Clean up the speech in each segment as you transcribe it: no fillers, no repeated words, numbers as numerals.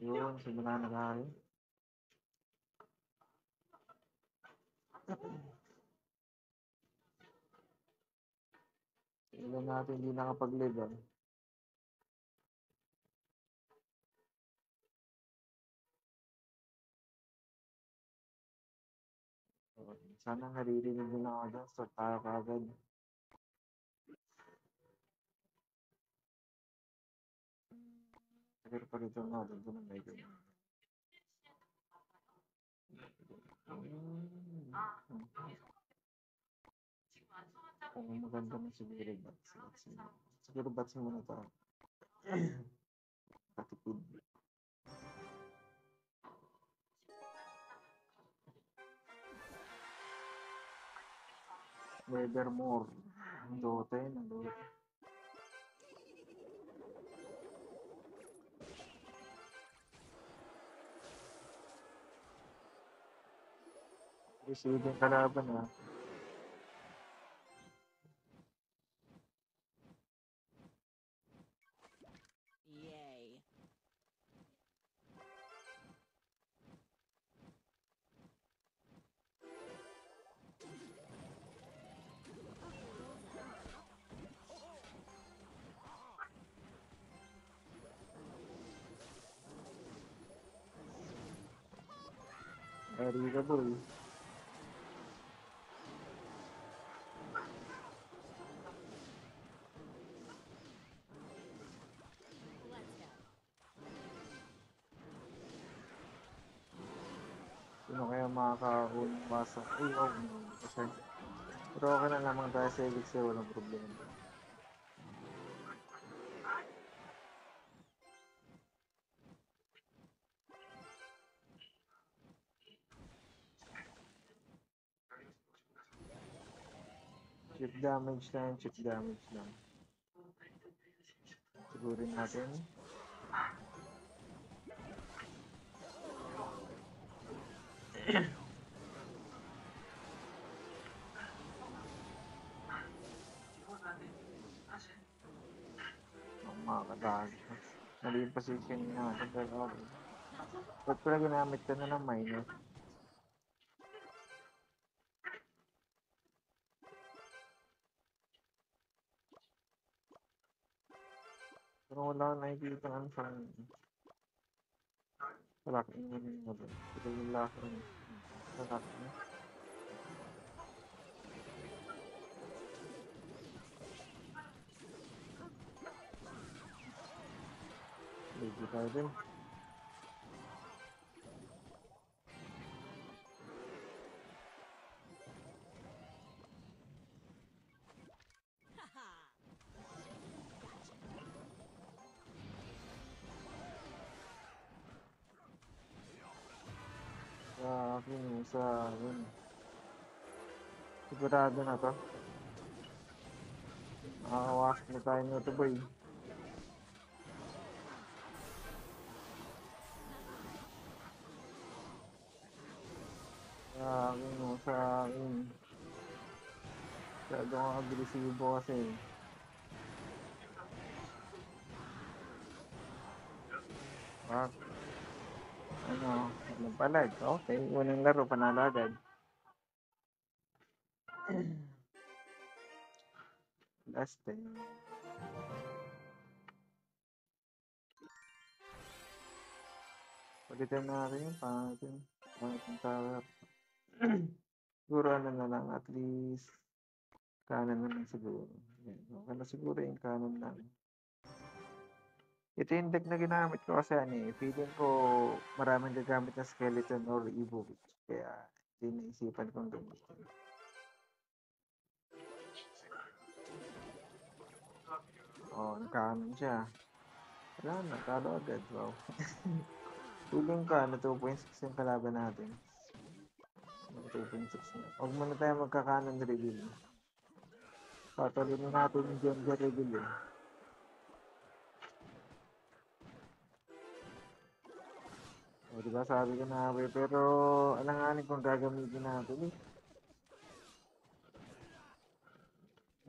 Yun, simula na tayo. Ilan natin hindi nakapag-live. Sana naririnig mo na ako dyan. Start tayo kagad. Pero pa rito natin ito na may ganyan. Maganda na siguro bats. Siguro bats muna ito. Patipid. Nevermore. Dota yun. Receiving kalaban ha. Yay. Readable. Sino kaya makakaunang pasok? Ay, wow. Kasi, pero okay na naman tayo sa Elixir. Walang problema. Chip damage lang. Chip damage lang. Sigurin natin. Ang makakatahan. Mali yung position natin. Pero okay. Ba't pala ginamit ka na ng minor? Pero wala akong nakikita ang saan. Wala akong ingin mo doon. Pero wala akong salat mo. Hindi tayo din. Sa akin. Sigurado na to. Makakawas na tayo nito boy. Sa akin. Masyado kang agresibo kasi. Palag. Okay, unang laro, panalo agad. Last time. Pagkitin natin yung pangit yung tower. Siguro na lang, at least kanan na lang siguro. Okay na siguro yung kanan lang. Ito yung deck na ginamit ko kasi feeling ko maraming gagamit ng skeleton or evo. Kaya hindi naisipan kong gamitin. Nakanon siya. Wala na, talo agad. Wow. Feeling ko 2.6 yung kalaban natin. 2.6 na. Huwag muna tayo magkakanon reveal. Patuloy natin yung gender reveal eh. Diba sabi ko na pero alanganin kung gagamitin natin eh.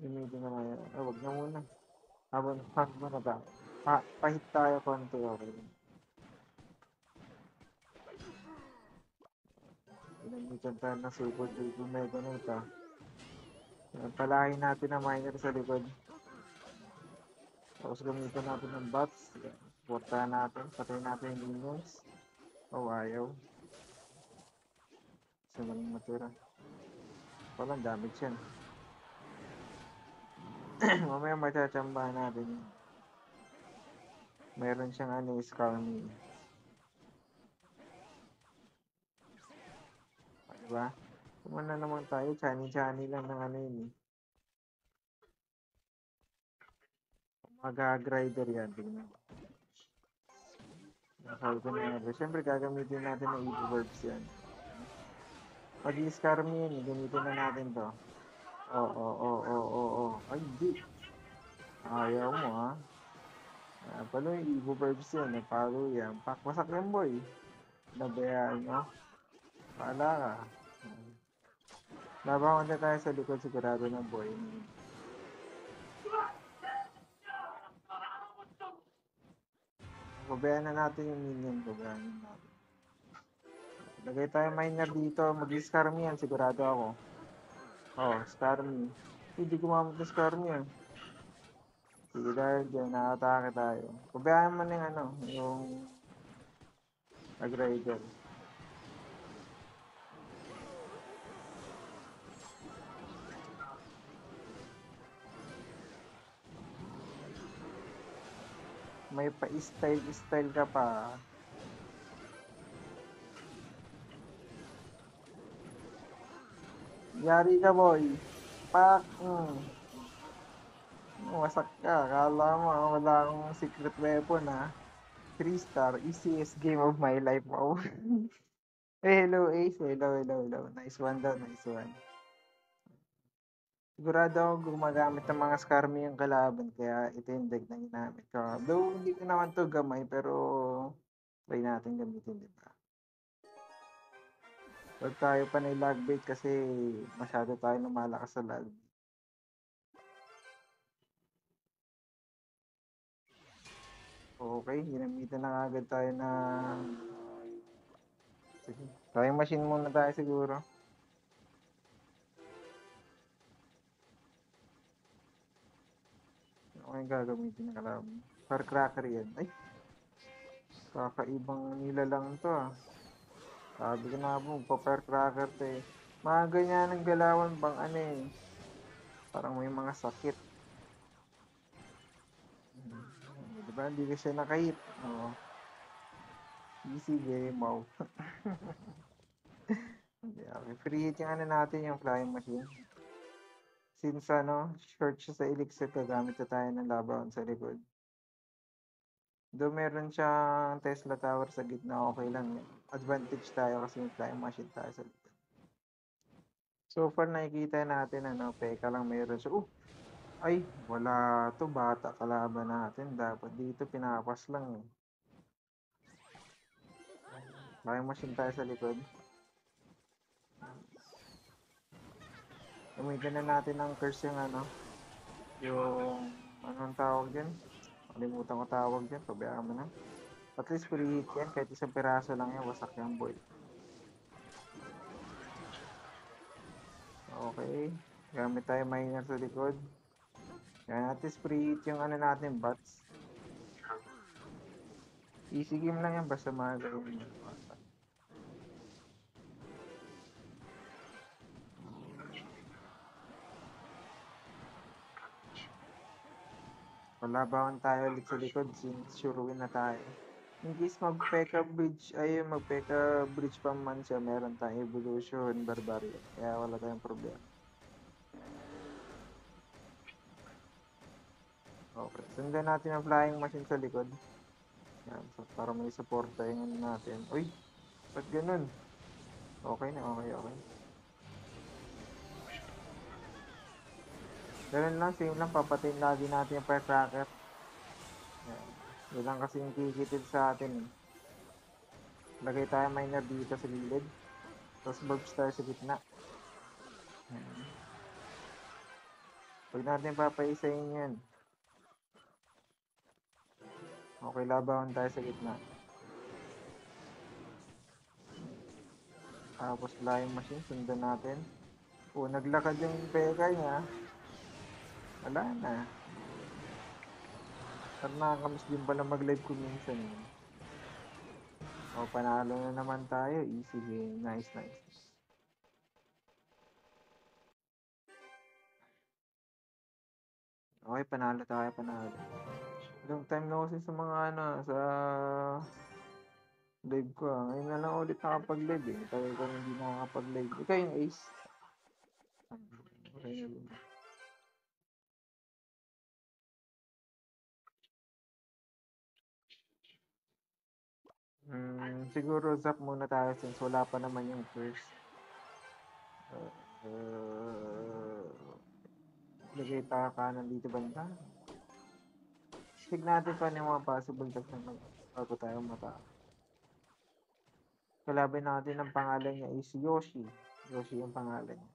Gamitin na yan. Huwag na muna. Habang na tayo. Pahit tayo konti, okay. Ginamitan tayo ng super duper mega knight ah. Palahin natin ang miner sa likod. Tapos gamitan natin ng bots. Portahan natin. Patayin natin yung minions. Oh, ayaw. Kasi maling matira. Walang damage yan. Mamaya machachambahan natin yun. Meron siyang ano, Skarmy. Diba? Kumana naman tayo. Chani-chani lang ng ano yun eh. Mag-grider yan. Tingnan. Nakal ko na yan. Siyempre gagamitin natin ng Evo Verbs yan. Mag-i-Skarmy yun eh. Gamitin na natin to. Oo. Ay, di. Ayaw mo ha. Palo yung Evo Verbs yan. Palo yan. Pakwasak yan boy. Nabayaan mo. Paala ka. Labangan na tayo sa likod. Sigurado na boy. Babayaan na natin yung minion. Babayaan na natin. Lagay tayo miner dito. Mag-Skarmy yan. Sigurado ako. Oh, Skarmy. Hindi gumamit ng Skarmy yan. Sige dahil dyan. Nakatake tayo. Babayaan mo na yung ano. Yung Agrider. May pa-style ka pa. Yari ka boy. Pak. Wasak ka. Kala mo wala akong secret weapon ha. 3-star. Easiest game of my life. Wow. Hello Ace. Hello. Nice one daw. Nice one. Sigurado ako gumagamit ng mga Skarmy yung kalaban. Kaya ito yung deck na ginamit ko. Though hindi ko naman to gamay. Pero try natin gamitin, diba? Huwag tayo pa na lag bait kasi masyado tayo lumalakas sa lag. Okay, ginamitan na agad tayo na... Sige, trying machine muna tayo siguro. Okay, gagamitin na kalaban. Firecracker yan. Ay! Kakaibang nila lang to ah. Sabi ko na po, pa-firecracker to eh. Mga ganyan ang galawan bang ano eh. Parang may mga sakit. Diba? Hindi ko siya nakahit. Oo. Easy game, wow. Okay, free hit yung ano natin, yung flying machine. Since ano, short siya sa elixir, gagamit na tayo ng laban sa likod. Doon meron siyang Tesla Tower sa gitna, okay lang yan. Advantage tayo kasi may flying machine tayo sa likod. So far nakikita natin ano, peka lang meron siya. Ay, wala to, bata kalaban natin. Dapat dito pinapas lang eh. Flying machine tayo sa likod. Gamitin na natin ang curse yung ano, yung anong tawag dyan. Kalimutan ko tawag dyan, pabayaan mo na. At least free hit yan, kahit isang piraso lang yan, wasak yan boy. Okay, gamit tayo miner sa likod. Yan, at least free hit yung ano natin, bots. Easy game lang yan, basta magawin mo. Palabangan tayo ulit sa likod since sure win na tayo. In case mag-P.E.K.K.A. bridge, ay mag-P.E.K.K.A. bridge pa man siya, meron tayong evolution, barbarian. Kaya wala tayong problema. Okay, sundan natin ang flying machine sa likod. Yan, so para may support tayo natin. Uy, ba't ganun? Okay na, okay. Ganun lang, same lang, papatayin lagi natin yung firecracker. Yan. Yun lang kasi yung kikitid sa atin eh. Lagay tayo miner dito sa gilid. Tapos bulbs tayo sa gitna. Yan. Huwag natin papaisayin yan. Okay, labahan tayo sa gitna. Tapos flying machine, sundan natin. Naglakad yung Pekka niya. Wala na. Pero nakakamiss din pala mag-live ko minsan. Panalo na naman tayo. Easy game. Nice, nice. Okay, panalo tayo, panalo. Long time na kasi sa mga sa live ko. Ngayon na lang ulit nakapag-live eh. Tagal ko hindi nakakapag-live. Ikaw yung ace. Okay. Siguro zap muna tayo since wala pa naman yung first. Lagay tayo kanan dito banda. Check natin pa yung mga possible tag na bago tayo mata. Kalaban natin ang pangalan niya is Yoshi. Yoshi yung pangalan niya.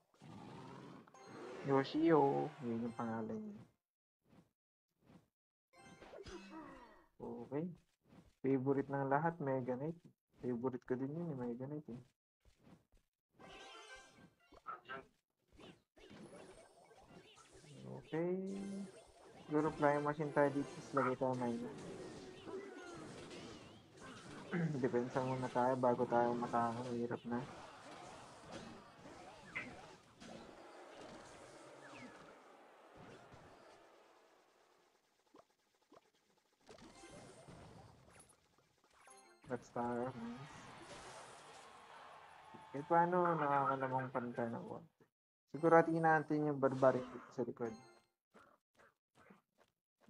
Yoshio, yun yung pangalan niya. Okay. Favorite ng lahat, Mega Knight. Favorite ko din yun, Mega Knight eh. Okay. Siguro flying machine tayo dito. Lagay tayo mine. Depensa muna tayo bago tayo matake. Hirap na. Let's start. Kahit paano nakakalamang panta na ko. Siguratiin natin yung barbaric dito sa likod.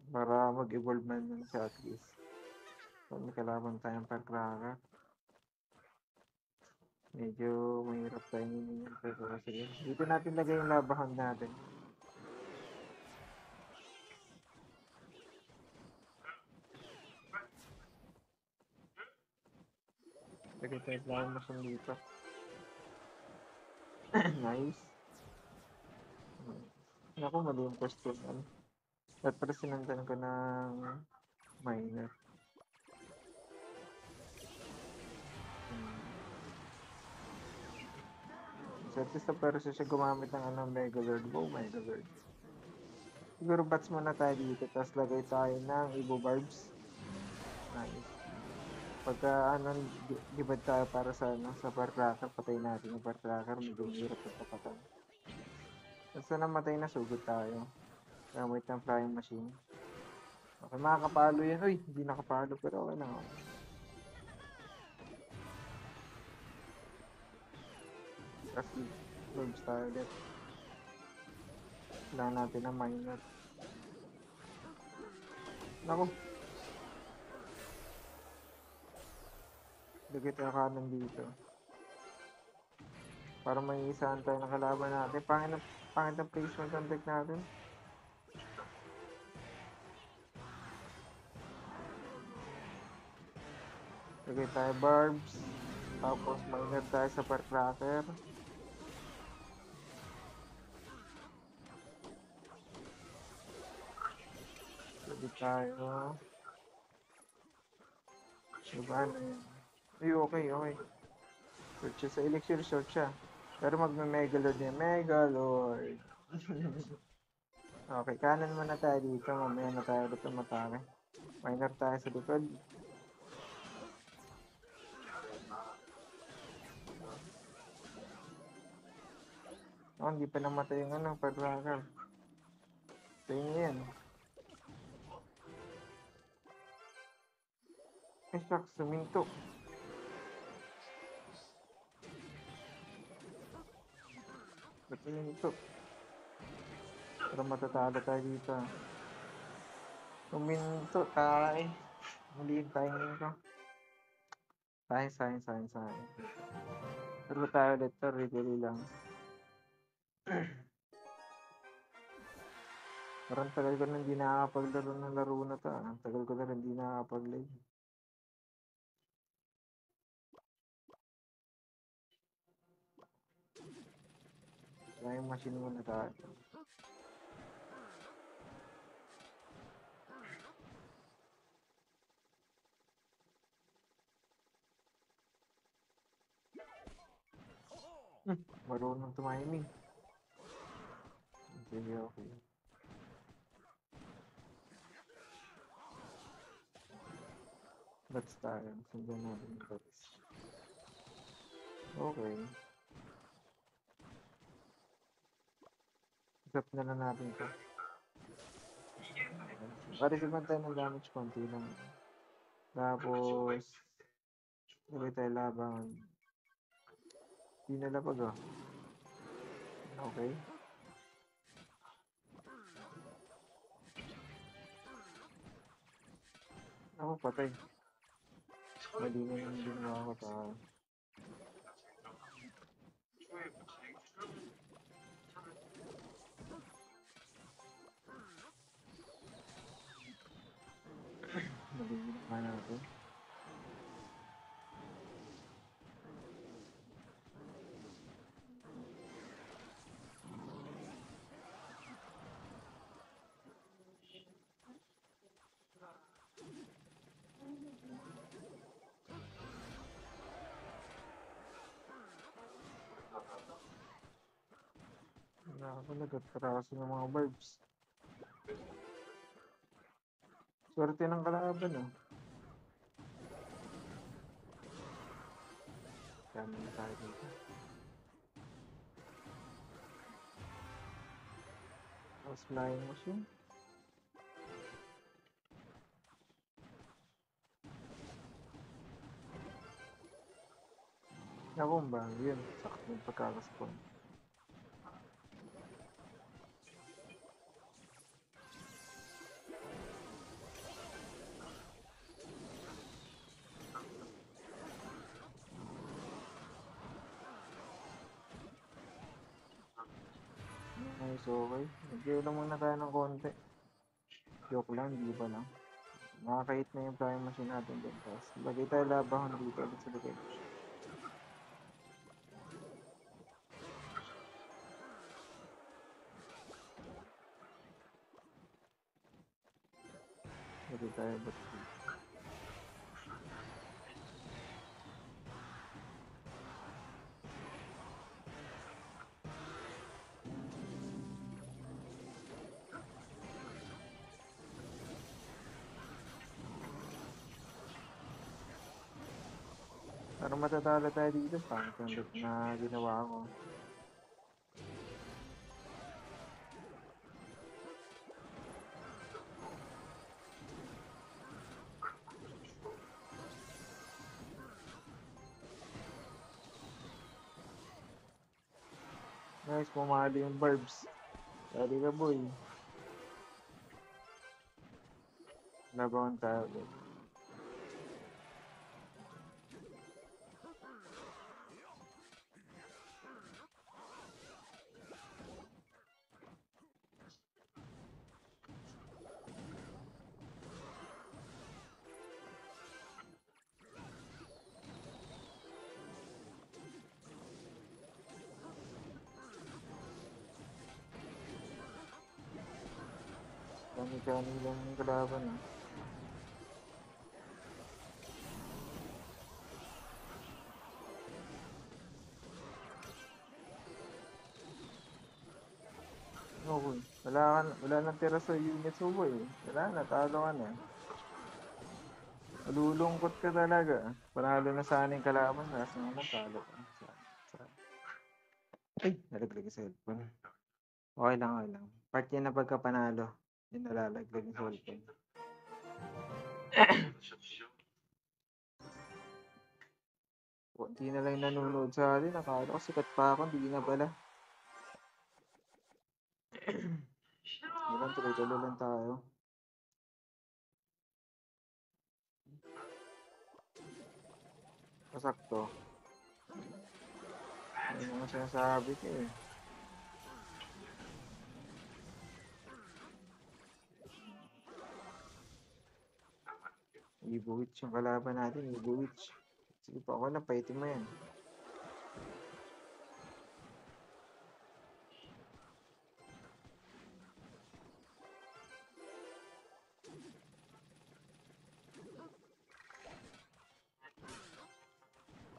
Para mag-evolve man yun siya at least. So, may kalaban tayong Firecracker. Medyo mahirap tayo ninin yung Firecracker. Sige, dito natin lagay yung labahan natin. Lagay tayo flying machine dito. Nice. Naku, mali yung question. At para sinundan ko ng miner. So at least na pero siya gumamit ng Megalord. Wow, Megalord. Siguro bats muna tayo dito. Tapos lagay tayo ng Evo Barbs. Nice. Pagka gibad tayo para sa sa Firecracker, patay natin yung Firecracker. Medyo hirap at kapatay. Basta namatay na, sugod tayo. Gamit ng flying machine. Okay, makakapalo yan. Uy, hindi nakapalo pero okay lang. Kasi verbs tayo ulit. Kailangan natin ng miner. Naku. Lagay tayo kanan dito. Para may isahan tayo ng kalaban natin. Pangit ang placement ng deck natin. Lagay tayo barbs. Tapos miner tayo sa Firecracker. Lagay tayo. Diba na yun? Ay, okay. Short siya sa elixir, short siya. Pero magme-Megalord niya. Megalord! Okay, kanan muna tayo dito. Mamaya na tayo ulit matake. Miner tayo sa likod. Hindi pa namatay yung Firecracker. Tayo niya yan. Ay, shucks, suminto. Ba't suminto? Pero matatalo tayo dito. Suminto tayo. Muli yung timing ko. Sayang. Pero tayo ulit to, really lang. Parang tagal ko na hindi nakakapaglaro ng laro na to. Tagal ko na hindi nakakapag-live. Kaya yung machine muna tayo. Marunong tumiming. Sige, okay. Let's tayo. Sundan natin yung bats. Okay. Isap na lang natin ito. Parisipan tayo ng damage konti lang. Tapos, sabay tayo laban. Hindi nalapag ah. Okay. Ako patay. Mali na yung ginawa ko ta. Mali yung ginawa natin. Wala ako nagkatraso ng mga barbs. Swerte ng kalaban ah. Kami na tayo dito. Tapos flying machine. Ako ba? Yun. Sakto yung pagkakaspawn. Nice, okay. Nagyo lang muna tayo ng konti. Joke lang, di ba lang? Nakakait na yung flying machine natin din. Tapos, lagay tayo labahan dito ulit sa likod. Lagay tayo ba't dito. Parang matatalo tayo dito. Pangit yung loot na ginawa ko. Nice, pumali yung barbs. Dali ka boy. Labahan tayo ulit. Kani-kani lang yung kalaban ah. Okay. Wala nang tira sa units mo boy. Wala na, talo ka na. Malulungkot ka talaga. Panalo na sana yung kalaban. Nasa nga talo ka. Ay, nalaglag yung cellphone. Okay lang, okay lang. Part yan na pagkapanalo. Yung nalalaglag yung cellphone. Kunti na lang nanonood sa atin. Akala ko sikat pa ako. Hindi na pala. Ilan tuloy-tuloy lang tayo. Masakto. Ano naman sinasabi ko eh. Ibuwitch yung kalaban natin. Ibuwitch. Sige pa ako na. Paitin mo yan.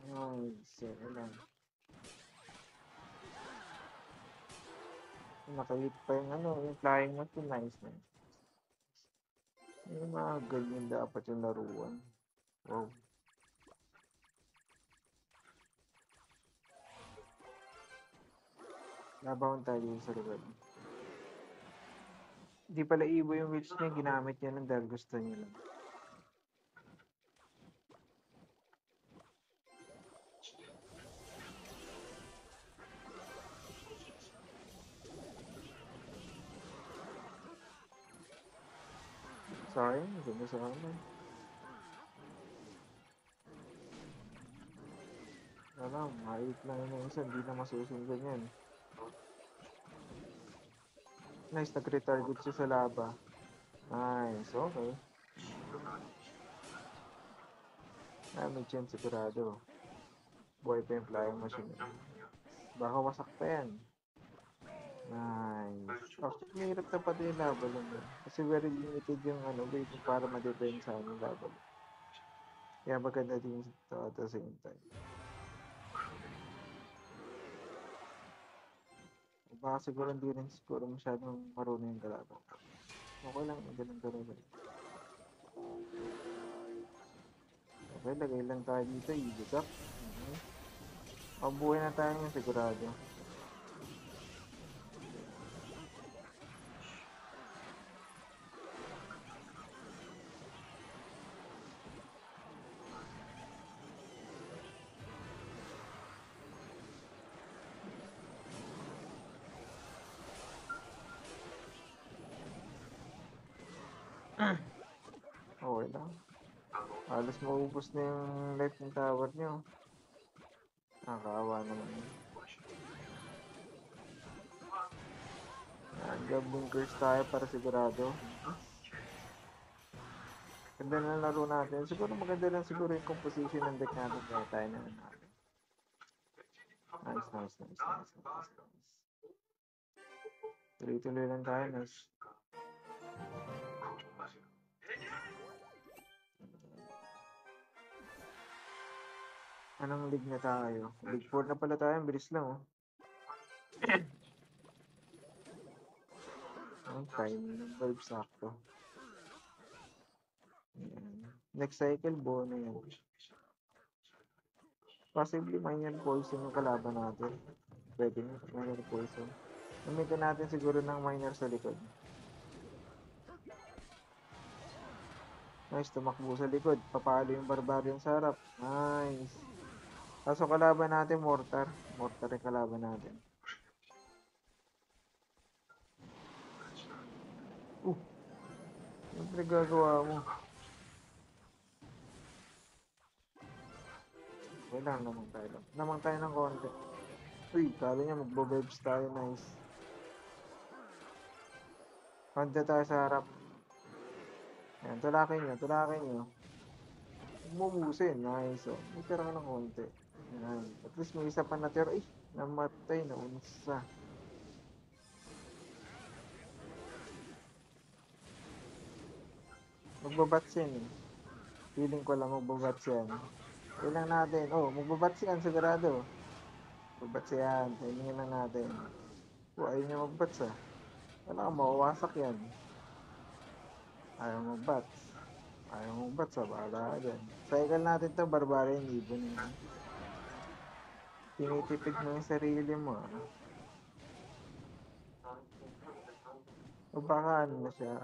Ay, sige lang. Nakahit pa yung ano, yung flying machine, nice na. Yung mga ganyan dapat yung laruan. Wow. Nabaon tayo dito sa lugar. Hindi pala ibo yung witch niya, ginamit niya lang dahil gusto niya lang. Sorry, ganda sa amin. Alam, mait lang yun yung isa, hindi na masusundan yan. Nice, nag-retarget siya sa laba. Nice, okay. May chance sigurado. Buhay pa yung flying machine. Baka wasak pa yan. Nice. Actually, mahirap na pati yung laban lang yun. Kasi very limited yung way para ma-depensa yung laban. Kaya maganda din ito at the same time. Baka siguro hindi rin siguro masyadong marunong yung kalaban. Okay lang, ganun. Okay, lagay lang tayo dito, i-deduct. Mabuhay na tayo yung sigurado. Okay lang. Halos maubos na yung life ng tower nyo. Nakakaawa naman. Gambling curse tayo para sigurado. Ganda na laro natin. Siguro maganda lang siguro yung composition ng deck natin kaya tayo na natin. Nice. Tuloy-tuloy lang tayo. Nice. Anong league na tayo? League 4 na pala tayo. Bilis lang oh. Ang timing ng bulb sakto. Ayan. Next cycle, bono yan. Possibly minor poison yung kalaban natin. Pwede nga, minor poison. Gamitin natin siguro ng minor sa likod. Nice, tumakbo sa likod. Papalo yung barbarian sa harap. Nice. Kaso kalaban natin, mortar. Mortar yung kalaban natin. Ano pinagagawa mo? Kailangan namang tayo lang. Namang tayo ng konti. Uy, kala niya magbo-verbs tayo. Nice. Konti tayo sa harap. Ayan, tulakin nyo. Bumubusin. Nice. Oh. May tira ka ng konti. Ayan. At least may isa pa natira. Ay, namatay na unsa. Magbabats yan eh. Feeling ko lang magbabats yan. Kailang natin. Oh, magbabats yan sigurado. Magbabats yan. Timingin lang natin. Oh, ayaw niya magbats ah. Wala kang mawawasak yan. Ayaw magbats. Ayaw magbats ah. Bahala ka dyan. Cycle natin to barbarian ibon yun. Tinitipid mo yung sarili mo ah. O baka ano na siya,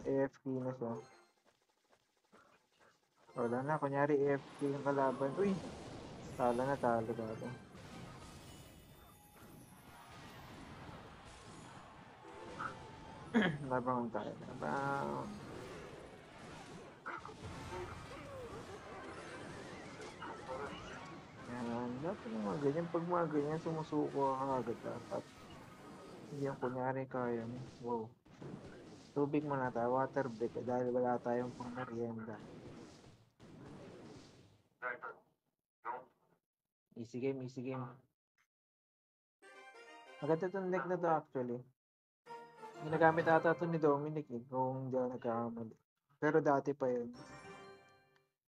AFK na siya. Wala na, kunyari AFK yung kalaban. Uy! Talo. Labangan tayo. Yan. Dapat yung mga ganyan. Pag mga ganyan, sumusuko ka agad dapat. Hindi yung kunyari kaya mo. Wow. Tubig muna tayo. Water break. Dahil wala tayong pang merienda. Easy game. Maganda itong deck na to actually. Ginagamit ata ito ni Dominic eh, kung hindi ako nagkakamali. Pero dati pa yun.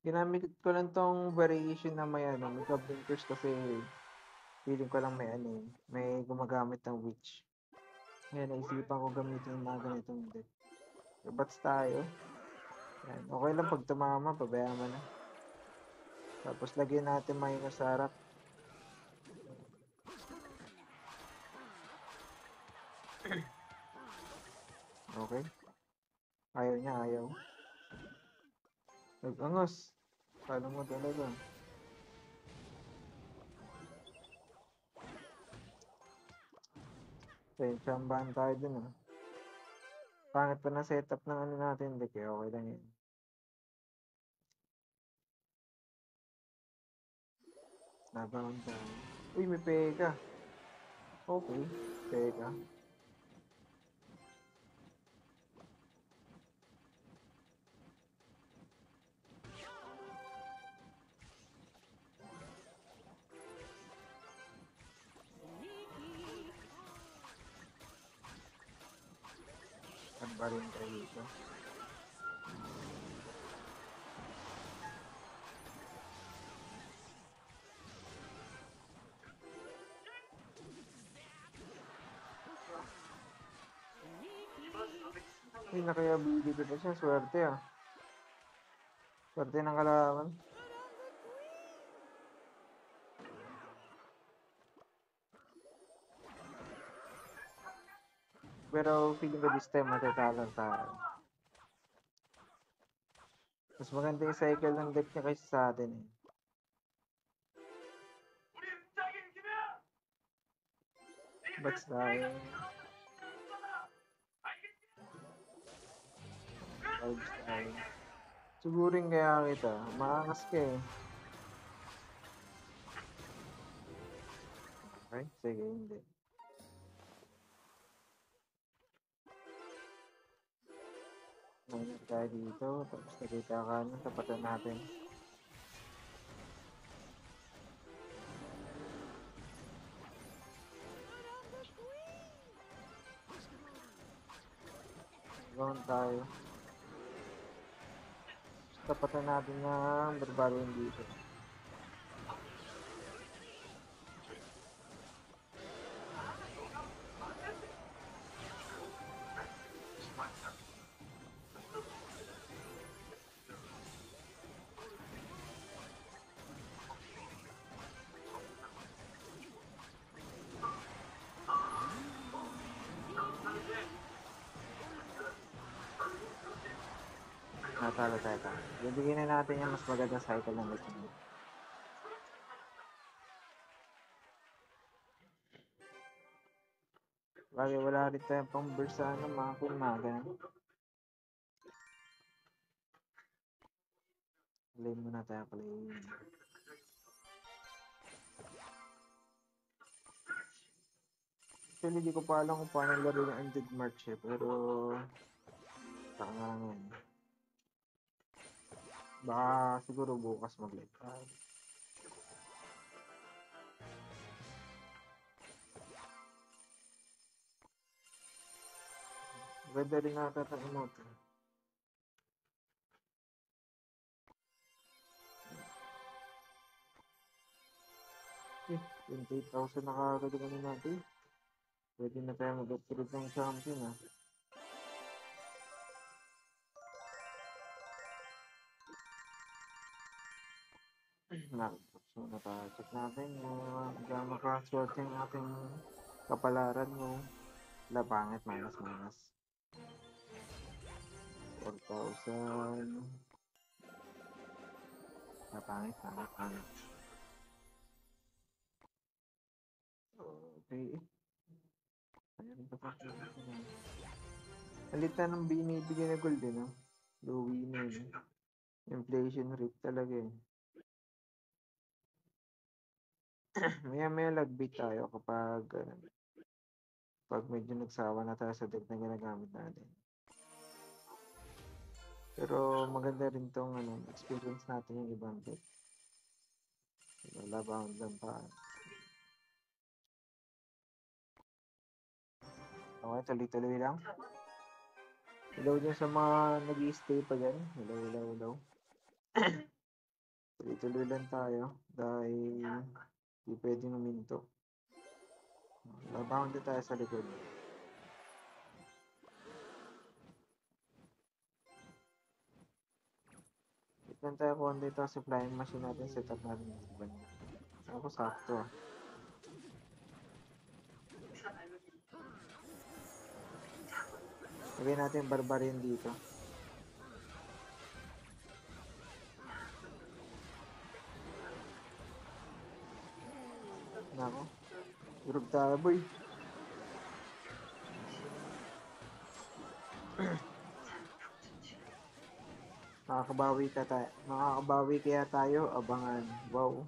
Ginamit ko lang tong variation na may may blinkers kasi feeling ko lang may may gumagamit ng witch. Ngayon, naisipan ko gamitin yung mga ganitong deck. Bats tayo. Yan. Okay lang pag tumama, pabayaan mo na. Tapos lagyan natin minus sa harap. Okay. Ayaw niya, ayaw. Nag-angos. Kala mo talaga. Chambahan tayo dun ah. Pangit pa na setup ng ano natin, deck eh. Okay lang yun. Nabaon tayo. Uy, may peka. Okay, peka. At ba rin tayo dito? Uy, naka-ability pa siya. Swerte ah. Swerte ng kalaban. Pero feeling ko this time matatalo tayo. Mas maganda yung cycle ng deck niya kaysa sa atin eh. Bats tayo. Vibes tayo. Siguring kaya kita. Maangas ka eh. Okay, sige, hindi. Maingat tayo dito. Tapos nakita ka na. Tapatan natin. Gawin tayo. Tapatan natin ng barbarian dito. Natalo tayo tayo. Bibigyan na natin yung mas maganda cycle ng deck niya. Bagay, wala rin tayong pang burst sa ano, mga kulmaga. Play muna tayo, play. Actually, di ko pa alam kung paano laro yung Undead March eh, pero saka nga lang yan. Baka siguro bukas mag-live tayo. Ganda rin nata ng emote. Eh, 28,000 na kagad ano natin. Pwede na tayo mag-upgrade ng champion ah. So, check natin kung makaswerte yung ating kapalaran mo. Wala, pangit, minus. 4,000. Pangit. Okay. Ayan, alita ng binibigyan na gold eh, no? Louie na yun. Inflation rate talaga eh. Maya lagbit tayo kapag pag medyo nagsawa na tayo sa deck na ginagamit natin. Pero maganda rin tong experience natin yung ibang deck. Labound lang pa. Okay, tuloy-tuloy lang. Hello dyan sa mga nag-i-stay pa dyan. Hello. Tuloy-tuloy lang tayo dahil di pwedeng uminto. Labound tayo sa likod. lang tayo konti ito kasi flying machine natin set up natin dito ba? Ako sakto ah. Lagay natin barbarian dito. Nako. Durog tayo boy. Makakabawi kaya tayo, abangan. Wow.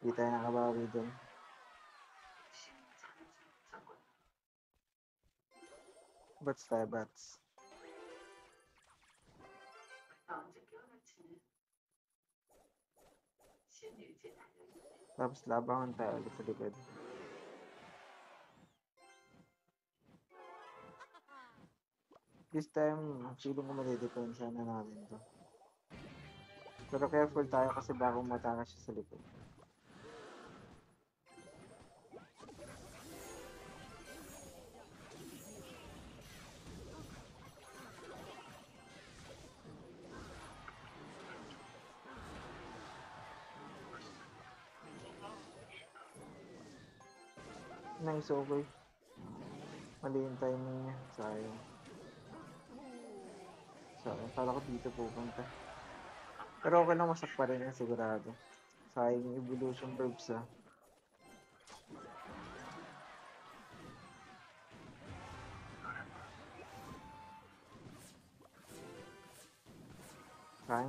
Hindi tayo nakabawi dun. Bats tayo, bats. Tapos labangan tayo ulit sa likod. This time, feeling ko madidepensa na natin to. Pero careful tayo kasi baka mataka siya sa likod. Nice, okay. Mali yung timing niya. Sayang. Kala ko dito pupunta. Pero okay lang, masak pa rin yan sigurado. Sayang yung evolution verbs ah.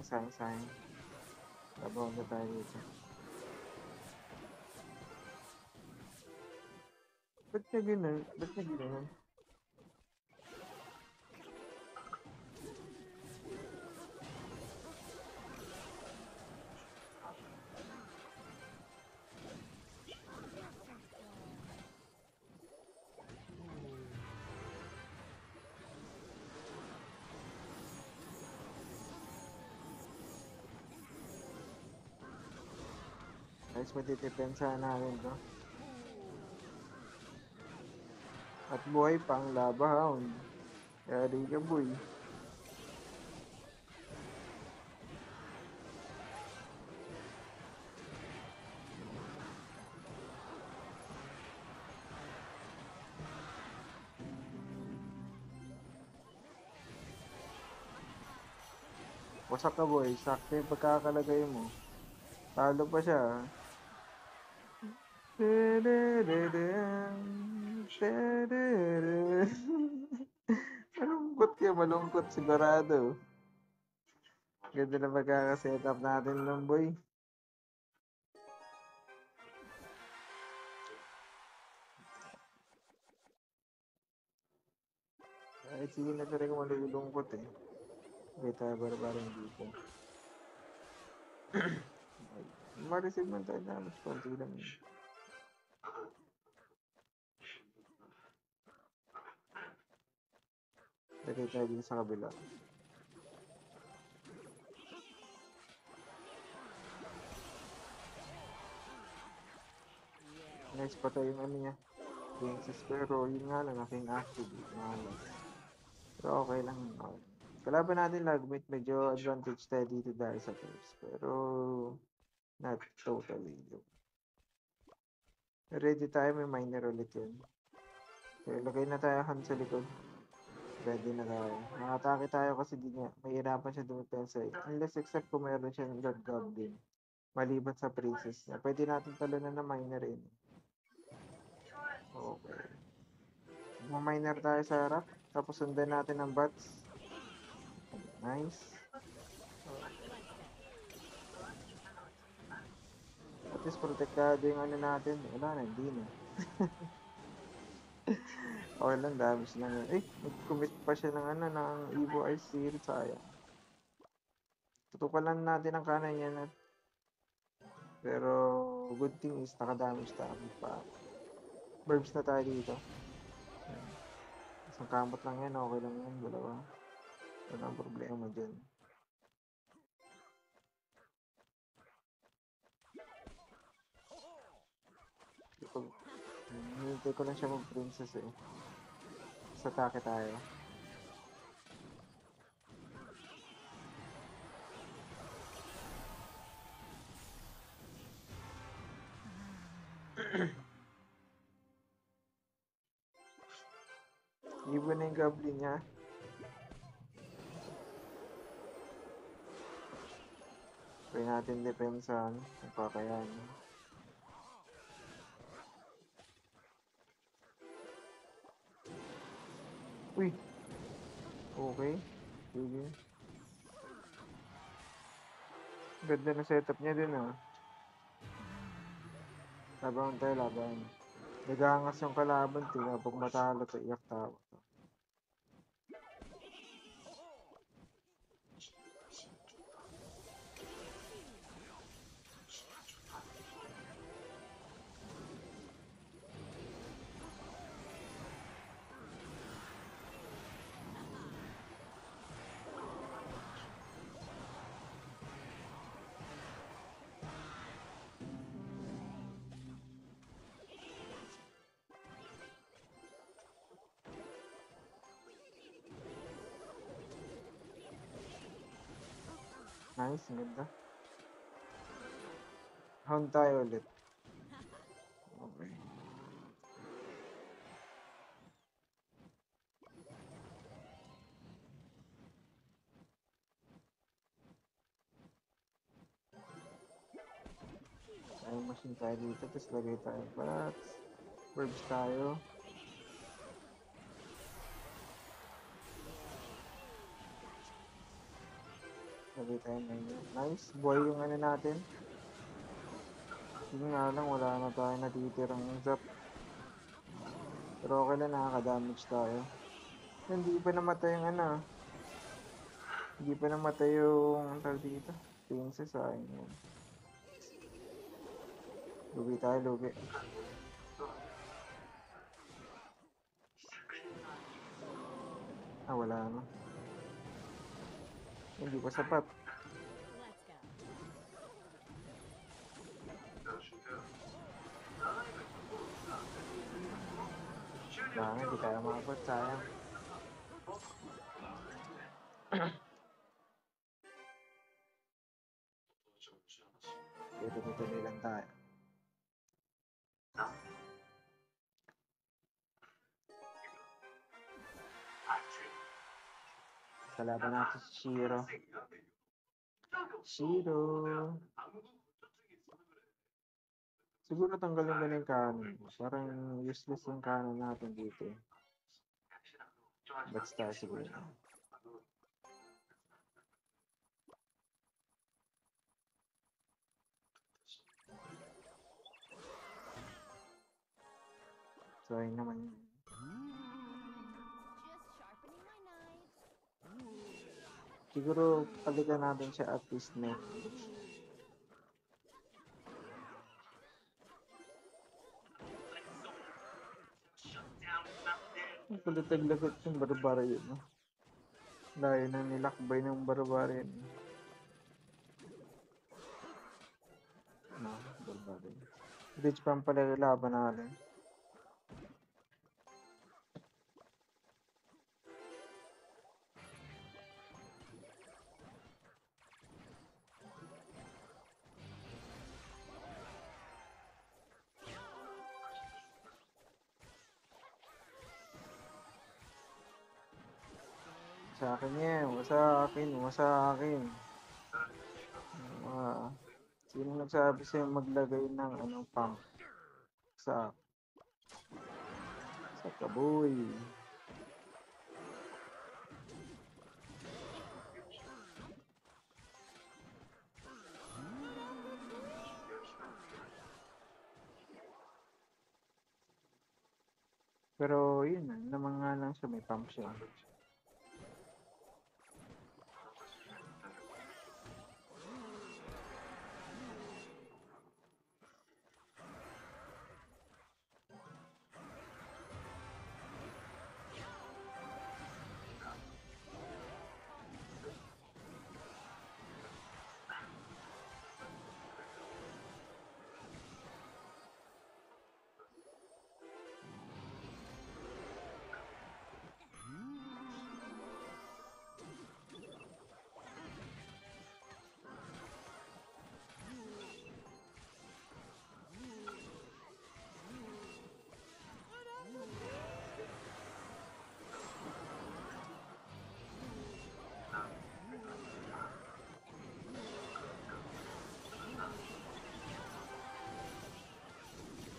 Sayang. Labaw na tayo dito. Ba't na gano'n? Guys, matitipensa natin to. At buhay pang labahound. Yari ka boy. Wasak ka boy. Sakto yung pagkakalagay mo. Talo pa siya. Malungkot sigurado. Ganda na pagkakasetup natin ng boy. Kahit sige na talaga malulungkot eh. Okay tayo barbarang dito. Ma-receive man tayo damage. Konti lang yun. Lagay tayo dito sa kabila. Nice pa tayo yung ano niya. Princess, pero yun nga lang, naking active. Pero okay lang. Okay. Kalaban natin lagmit, medyo advantage tayo dito dahil sa first. Pero not totally. Ready tayo, may miner ulit yun. Okay, lagay na tayo hand sa likod. Ready na tayo. Nakatake tayo kasi di niya, mahirapan siya dumipensa eh. Unless except kung meron siya ng Lord Goblin. Maliban sa princess niya. Pwede natin talunan na miner eh. Okay. Mag-miner tayo sa harap. Tapos sundan natin ang bats. Nice. At least protektado yung ano natin. Wala na, hindi na. Okay lang, damage lang yun. Eh, nag-commit pa siya ng ano, ng Evo Ice Seal. Sayang. Tutukan lang natin ang kanan niya na. Pero, good thing is, naka-damage tayo pa. Burbs na tayo dito. Isang kamot lang yan, okay lang yan. Dalawa. Wala ang problema dyan. Hinihintay ko lang siya mag-princess eh. Sa atake tayo. Iba na yung goblin niya. Try natin depensahan. Kung kakayanin. Uy! Okay. Sige. Ganda na setup niya din ah. Laban tayo, laban. Nagangas yung kalaban. Tingnan pag matalo to, iyak tawa to. Nice, ang ganda. Hound tayo ulit. Okay. Tayo machine tayo dito, tapos lagay tayo bats. Verbs tayo. Lagay tayo na yun. Nice, buhay yung ano natin. Yun nga lang, wala na tayo natitirang zap. Pero okay lang, nakaka-damage tayo. Hindi pa namatay yung ano. Hindi pa namatay yung tawag dito. Princess, ayun yun. Lugi tayo, lugi. Ah, wala na. Hindi pa sapat. Let's go. Wala nga, hindi tayo makapot, sayang. Pero tuloy lang tayo. Kalaban natin si Shiro. Shiro. Siguro tanggalin ko na yung cannon. Parang useless yung cannon natin dito. Bats tayo siguro. So, ayun naman yun. Just sharpening my knives. Siguro palitan natin siya at least na. Ang kulit-lagot yung barbarian. No? Dahil na nilakbay ng barbarian. No, barbarian. Rich pa pala yung laban natin. Sa akin yan, sa akin, sa akin. Sino nagsabi sa'yo maglagay ng ano, pump sa kaboy? Pero yun, naman nga lang siya, may pump siya.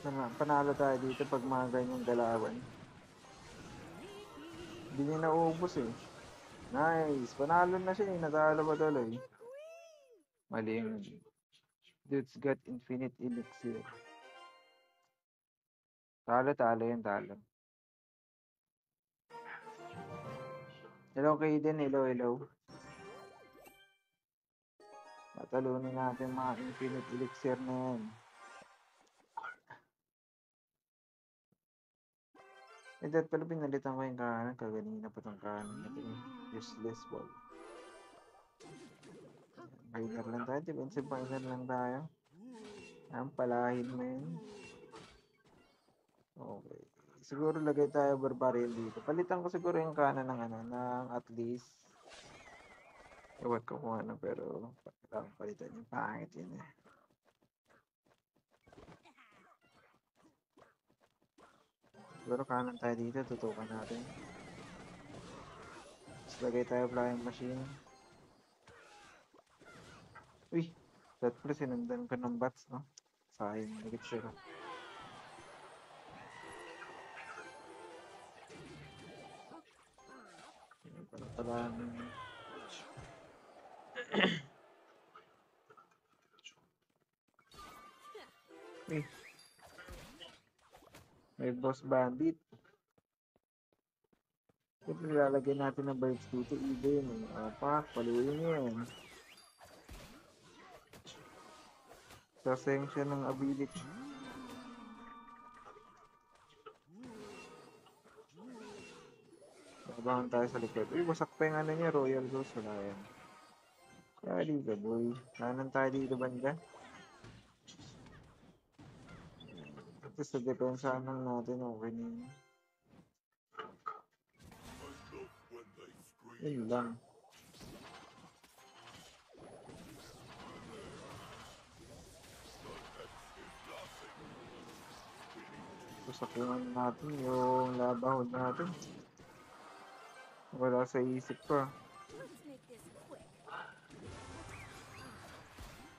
Panalo tayo dito pag mga ganyang galawan. Hindi niya nauubos eh. Nice! Panalo na siya eh. Natalo pa tuloy. Mali yung dude's got infinite elixir. Talo yun, talo. Hello Kaden, hello. Tatalunin natin mga infinite elixir na yan. Dahil pala pinalitan ko yung kanan. Kaganina pa itong kanan natin. Useless ball. Minor lang tayo. Defensive minor lang tayo. Ang palahin mo yun. Okay. Siguro lagay tayo barbarian dito. Palitan ko siguro yung kanan ng ng at least. Ewan ko kung ano, pero palitan yung pangit yun eh. Siguro kanan tayo dito, tutukan natin. Tapos lagay tayo flying machine. Uy! That pala sinundan ko ng bats, no? Sayang, nagit sila. Pala. Uy! May boss bandit. Siyempre lalagyan natin ng birds dito, even. Pak, paluin yan. Sasayang siya ng ability. Nabangon tayo sa likod. Uy, wasak pa yung niya, Royal Ghost. Wala yan. Kali ka, boy. Kanan tayo dito, banda. Tapos sa depensa lang natin, okay na yun. Yun lang. Sasakuhan natin yung labahod natin. Wala sa isip ko.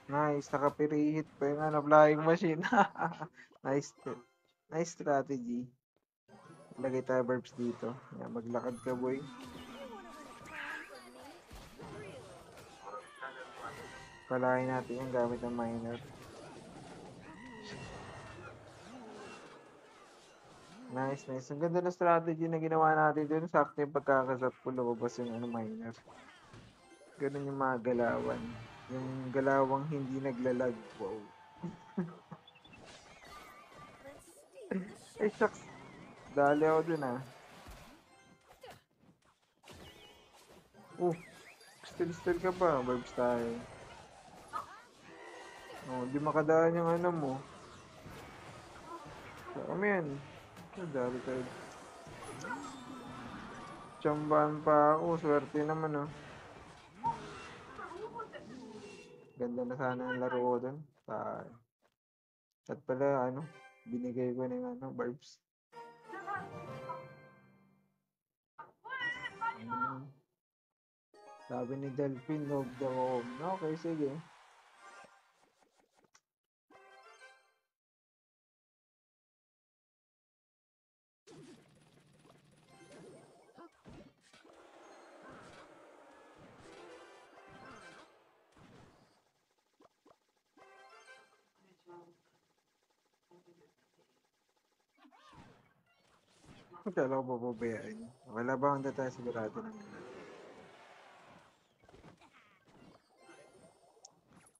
Nice, nakapirihit pa yung flying machine. Nice strategy. Lagay tayo verbs dito. Yan, maglakad ka, boy. Palahin natin yung gamit ng minor. Nice. Ang ganda ng strategy na ginawa natin dun. Sakto yung pagkakasap ko, lumabas yung minor. Ganun yung mga galawan. Yung galawang hindi naglalag. Wow. Ay, shucks. Dali ako dun ah. Still ka pa. Verbs tayo. Di makadaan yung mo. Kami yan. Dali tayo. Tsambahan pa ako. Swerte naman Ganda na sana ang laro ko dun. At pala, binigay ko na yung verbs. Sabi ni Delphine, log the home. Okay, sige. Kala ko papabayaan. Wala ba kung tayo sigurado na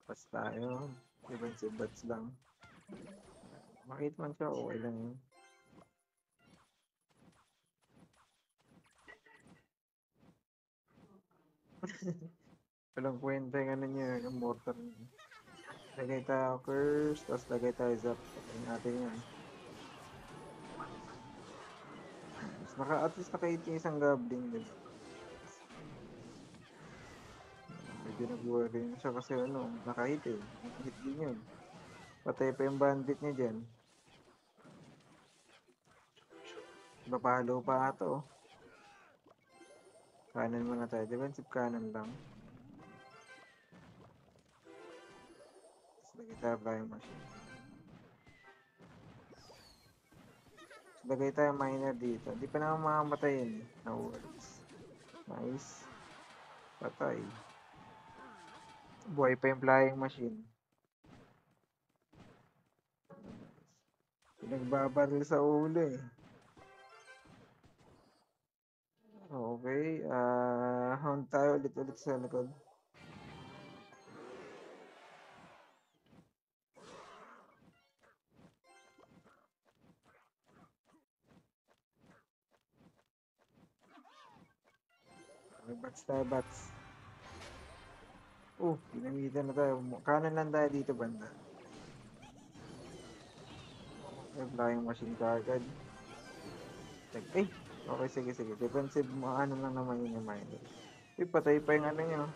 pas tayo. Defensive bats lang. Makita man siya, okay lang yun. Walang kwenta yung niya, yung mortar niya. Lagay tayo curse, tapos lagay tayo zap. Patayin natin yan. At least naka-hit yung isang goblin, diba? Medyo nag-worry na siya kasi naka-hit eh. Naka-hit din yun. Patay pa yung bandit niya dyan. Papalo pa ito. Kanan muna tayo. Defensive kanan lang. Tapos lagay tayo flying machine. Lagay tayo miner dito. Di pa naman makamatay yun eh. No worries. Nice. Patay. Buhay pa yung flying machine. Pinagbabaril sa ulo eh. Okay. Hunt tayo ulit sa likod. May bats tayo, bats. Pinamitan na tayo. Kanan lang tayo dito, banda. May flying machine ka agad. Okay, sige. Defensive mo, ano lang naman yun yung miner. Patay pa yung ano nyo.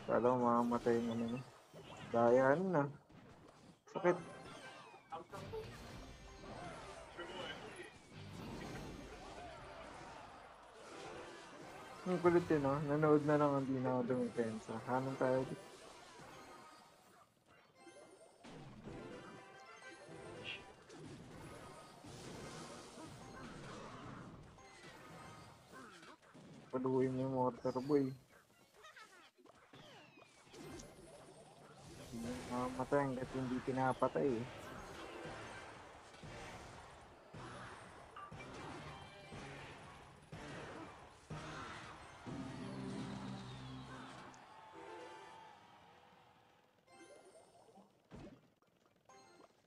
Kala ko makamatay yung ano nyo. Daya na. Sakit. Ang kulit yun, no? Nanood na lang, hindi na ako dumipensa. Kanan tayo dito. Paluin mo yung mortar boy. Hindi makamatay hanggat hindi pinapatay eh.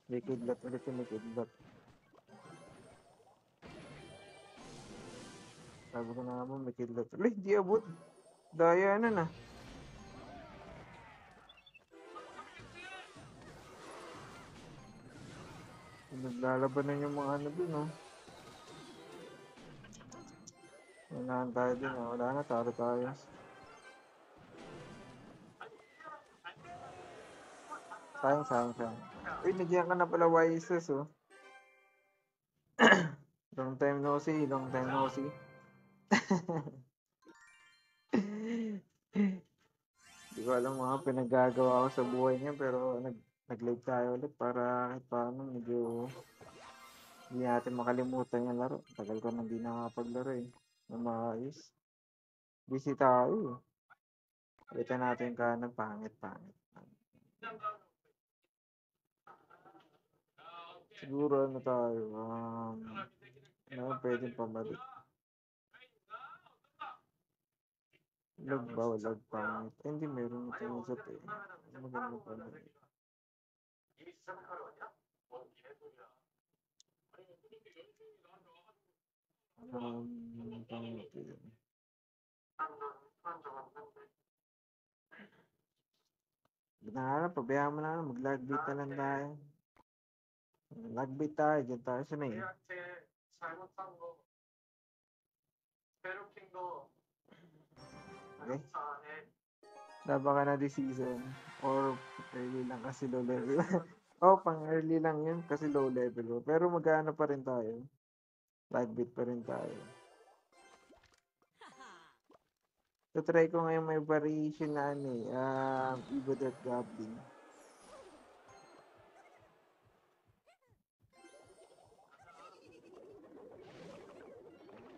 May kidlat ulit yung may kidlat. Sabi ko na naman may kidlat. Di abot. Daya na. Naglalaban na yung mga ano dun, no? Unahan tayo dun, no? Wala na, talo tayo. Sayang. Nagyan ka na pala Wises, oh. Long time no see. Hindi ko alam mga pinagagawa ko sa buhay niya, pero nag-live tayo ulit para kahit paano medyo hindi natin makalimutan yung laro. Tagal ko nang di nakapaglaro eh. Na maayos. Busy tayo eh. Kita natin kanan, pangit. Siguro ano tayo, pwedeng pabalik. Lag ba? Lag pangit. Hindi, meron ito yung usap eh. Maganda pa rin. Pangit yun. Pabayaan mo na, mag-lagbit na lang tayo. Lagbit tayo, dyan tayo sanay. Okay? Laban ka na this season. Or early lang kasi low level. Pang early lang yun kasi low level. Pero magkano pa rin tayo. Lagbit pa rin tayo. So try ko ngayon may variation na Evo Dirt Goblin.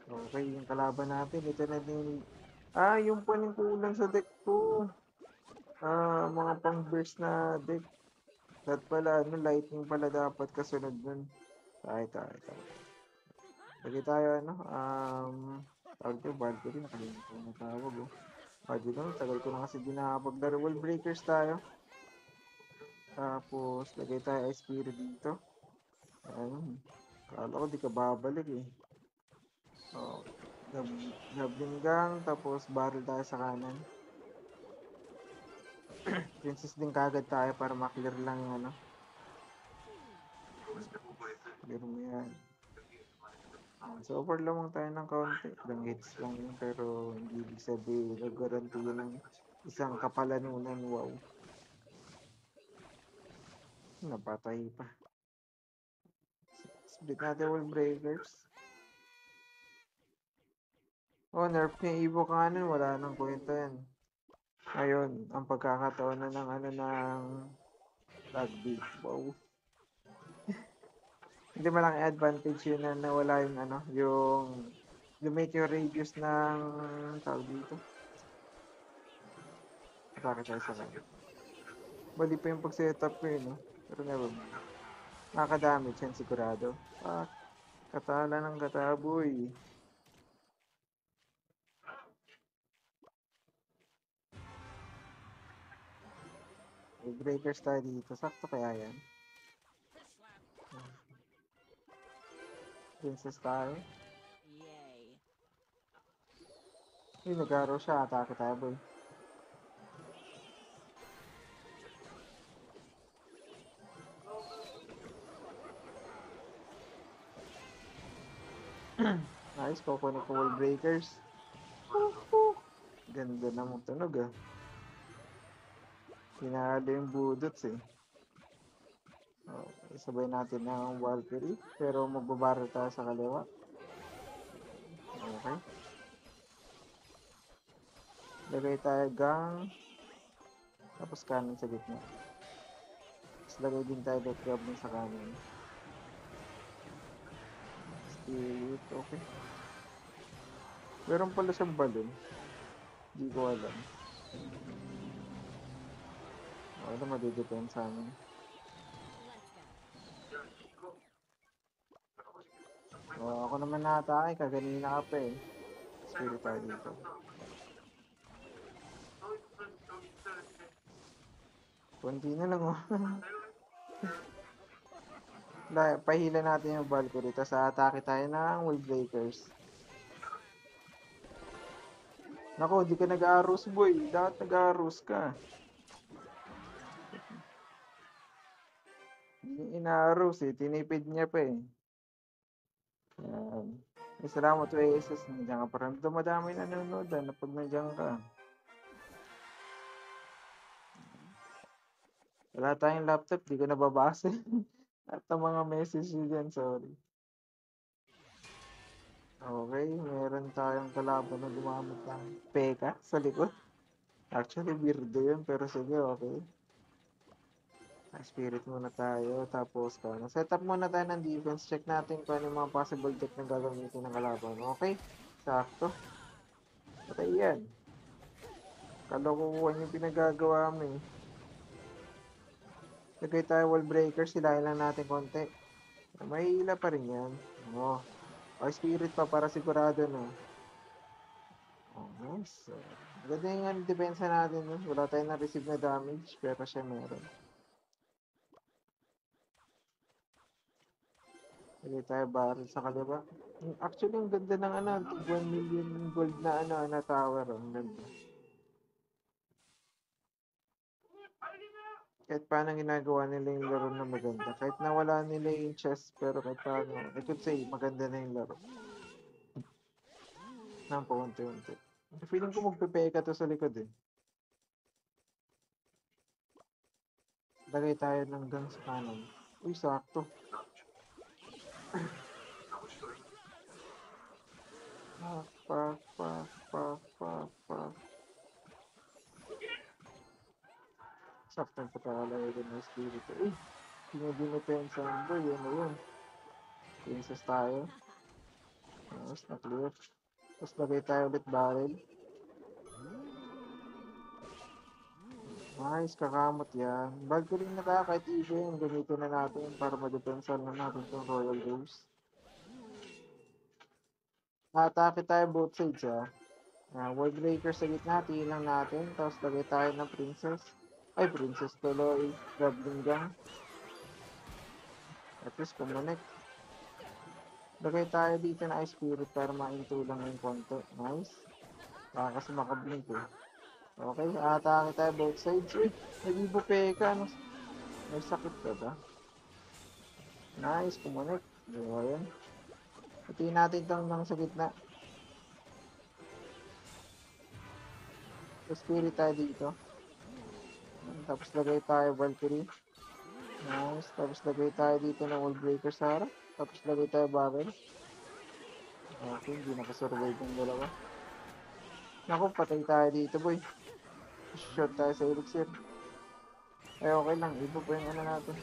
Okay, yung kalaban natin. Ito na din. Yung paning kulang sa deck ko. Mga pang burst na deck. Dapat pala, lightning pala dapat kasunod nun. Tayo. Lagi tayo, tawag ko, Valkyrie. Nakalimutan ko na tawag, oh. Valkyrie, tagal ko na kasi di nakapaglaro. Wall breakers tayo. Tapos, lagay tayo Ice Spirit dito. Kala ko di ka babalik eh. Goblin Gang, tapos barrel tayo sa kanan. Princess din kagad tayo para maklear lang yung clear mo yan. So, over lamang tayo ng kaunti. Ilang hits lang yun, pero hindi ibig sabihin nag-guarantee ng isang kapalanunan. Wow. Napatay pa. Split natin wall breakers. Nerf niya Evo kanan, wala nang kwenta yan. Ngayon, ang pagkakataon na ng rugby. Wow. Hindi malaking advantage yun na nawala yung ano, yung lumit yung radius ng tawag dito. Atake tayo sa kanya. Mali pa yung pag-setup ko yun, no? Pero never mind. Nakaka-damage yan sigurado. Katala ng kataboy. May breakers tayo dito. Sakto kaya yan? Princess tayo. Yay. Uy, nag-arrow siya. Atake tayo, boy. Nice, kukunin ko wall breakers. Ganda namang tunog, ah. Pinalo yung budots, eh. Okay, sabay natin ng Valkyrie. Pero magbabaril tayo sa kaliwa. Okay. Lagay tayo gang. Tapos kanan sa gitna. Tapos lagay din tayo dot goblin sa kanan. Spirit, okay. Meron pala siyang balon. Hindi ko alam. Okay na, madidepend sa amin. Let's go. Ako naman natake, kaganina ka pa eh. Spirit tayo dito. Kunti na lang, oh. Pahila natin yung Valkyrie, tapos atake tayo ng wall breakers. Nako, di ka nag-arrows, boy. Dapat nag-arrows ka. Hindi ina-arrows eh. Tinipid niya pa eh. Yan. Salamat to ASS. Nandiyan ka pa rin. Dumadami nanonood na pag nandiyan ka. Wala tayong laptop. Di ko nababasa. At ang mga message dyan, sorry. Okay, meron tayong kalaban na gumamit ng peka sa likod. Actually, weirdo yun. Pero sige, okay. Spirit muna tayo. Tapos, set up muna tayo ng defense. Check natin kung ano yung mga possible deck na gagamitin ng kalaban. Okay? Sakto. Patay yan. Kalokohan yung pinagagawa mo eh. Lagay tayo wall breaker. Silahin lang natin konti. May hila pa rin yan. Oh. Spirit pa para sigurado na. Oh, nice. Ganda yung depensa natin. Wala tayong na-receive na damage. Pero siya meron. Lagay tayo barrel sa kaliwa. Actually, ang ganda ng 1 million gold na na tower. Ang ganda. Kahit paano ginagawa nila yung laro na maganda. Kahit nawala nila yung chess, pero kahit paano, I could say, maganda na yung laro. Nang paunti-unti. Feeling ko magpipeka to sa likod eh. Lagay tayo ng gun sa kanan. Uy, sakto. Pak. Sakto yung pagkakalagay ko ng spirit. Uy, pinag-dinipensa ang boy. Yun na yun. Princess tayo. Tapos na-clear. Tapos lagay tayo ulit barrel. Nice, kakamot yan. Valkyrie na tayo kahit issue yun. Gamitin na natin para ma-depensa na natin itong Royal Rose. Atake tayo both sides wall breaker sa gitna, lang natin. Tapos lagay tayo ng princess. Ay, princess tuloy. Goblin gang. At least kumonek. Lagay tayo dito na ice spirit para mainto lang yung konti. Nice. Baka kasi makablink eh. Okay, atake tayo both sides. Uy, nag-ibo peka. May sakit ka ba? Nice, kumonek. Diba yan? Itiin natin itong nang sa gitna. Spirit tayo dito. Tapos lagay tayo Valkyrie. Nice. Tapos lagay tayo dito ng wall breaker sa harap. Tapos lagay tayo barrel. Okay, hindi nakasurvive yung dalawa. Naku, patay tayo dito, boy. Short tayo sa elixir. Okay lang. Ibo pa yung natin.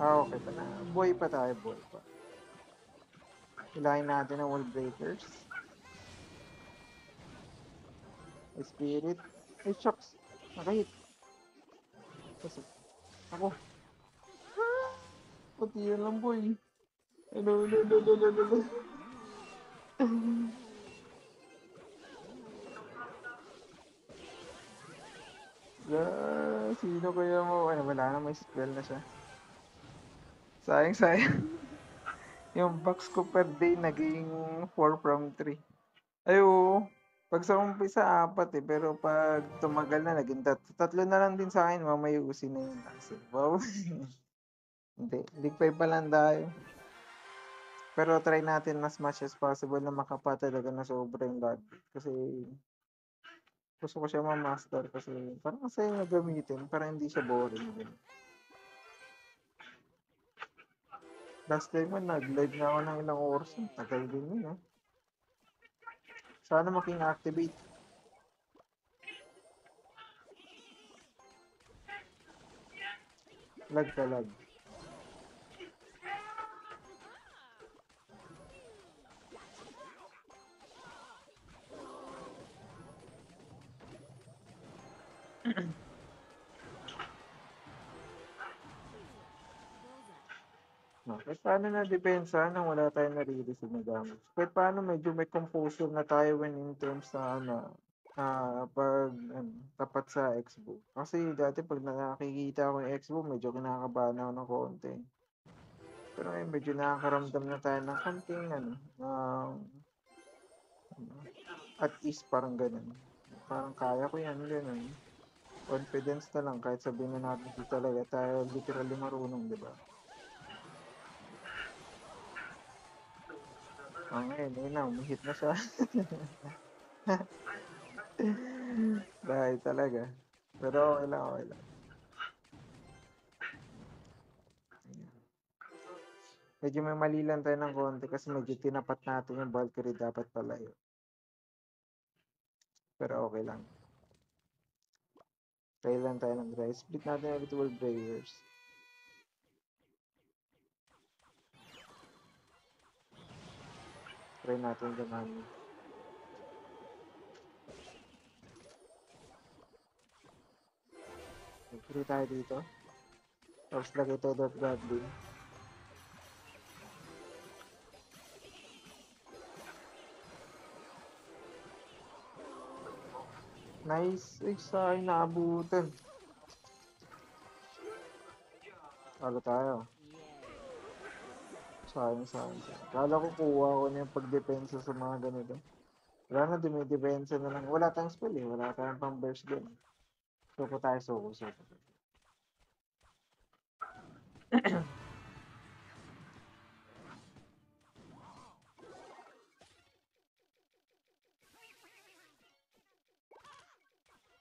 Okay pa na. Buhay pa tayo, buhay pa. Hilahin natin ang wall breakers. Spirit. Ay, shucks. Nakahit. Kasi, ako. Pati yun lang, boy. Ano, ano, ano, ano, ano, ano. Sino kaya mo? Ano, wala na, may spell na siya. Sayang, sayang. Yung box ko per day naging 4 from 3. Ay, oo. Pag sa umpisa, 4 eh. Pero pag tumagal na, naging 3. 3 na lang din sa akin. Mamayusin na yun. Kasi, wow. Hindi. League 5 pa lang tayo. Pero try natin as much as possible na makapa talaga na sobra yung log. Kasi gusto ko siya ma-master kasi parang masaya na gamitin para hindi siya boring din. Last time man, nag-live na ako ng ilang oras. Tagal din yun, eh. Sana making activate. Lag ka lag. No, kahit paano na depensa nang wala tayong nare-receive na damage. Kahit paano medyo may composure na tayo when in terms na pag tapat sa Expo. Kasi dati pag nakikita ko yung Expo, medyo kinakabahan ako ng konti. Pero ngayon medyo nakakaramdam na tayo ng konting at least parang ganun. Parang kaya ko yan, ganun. Confidence na lang kahit sabihin na natin di talaga tayo literally marunong, di ba? Ngayon, yun na, umihit na siya. Dahil talaga. Pero okay lang, okay lang. Medyo may mali lang tayo ng konti kasi medyo tinapat natin yung Valkyrie dapat palayo. Pero okay lang. Try lang tayo ng dry. Split natin yung ritual bravers. Try natin gumamit. Free tayo dito. Tapos lagay tayo dot goblin. Nice. Ay, sa akin naabutan. Talo tayo. Sayang, sayang, sayang. Kala ko kuha ko na yung pagdepensa sa mga ganito. Wala na, dumidepensa na lang. Wala tayong spell eh. Wala tayong pang burst gun. Suko tayo, suko.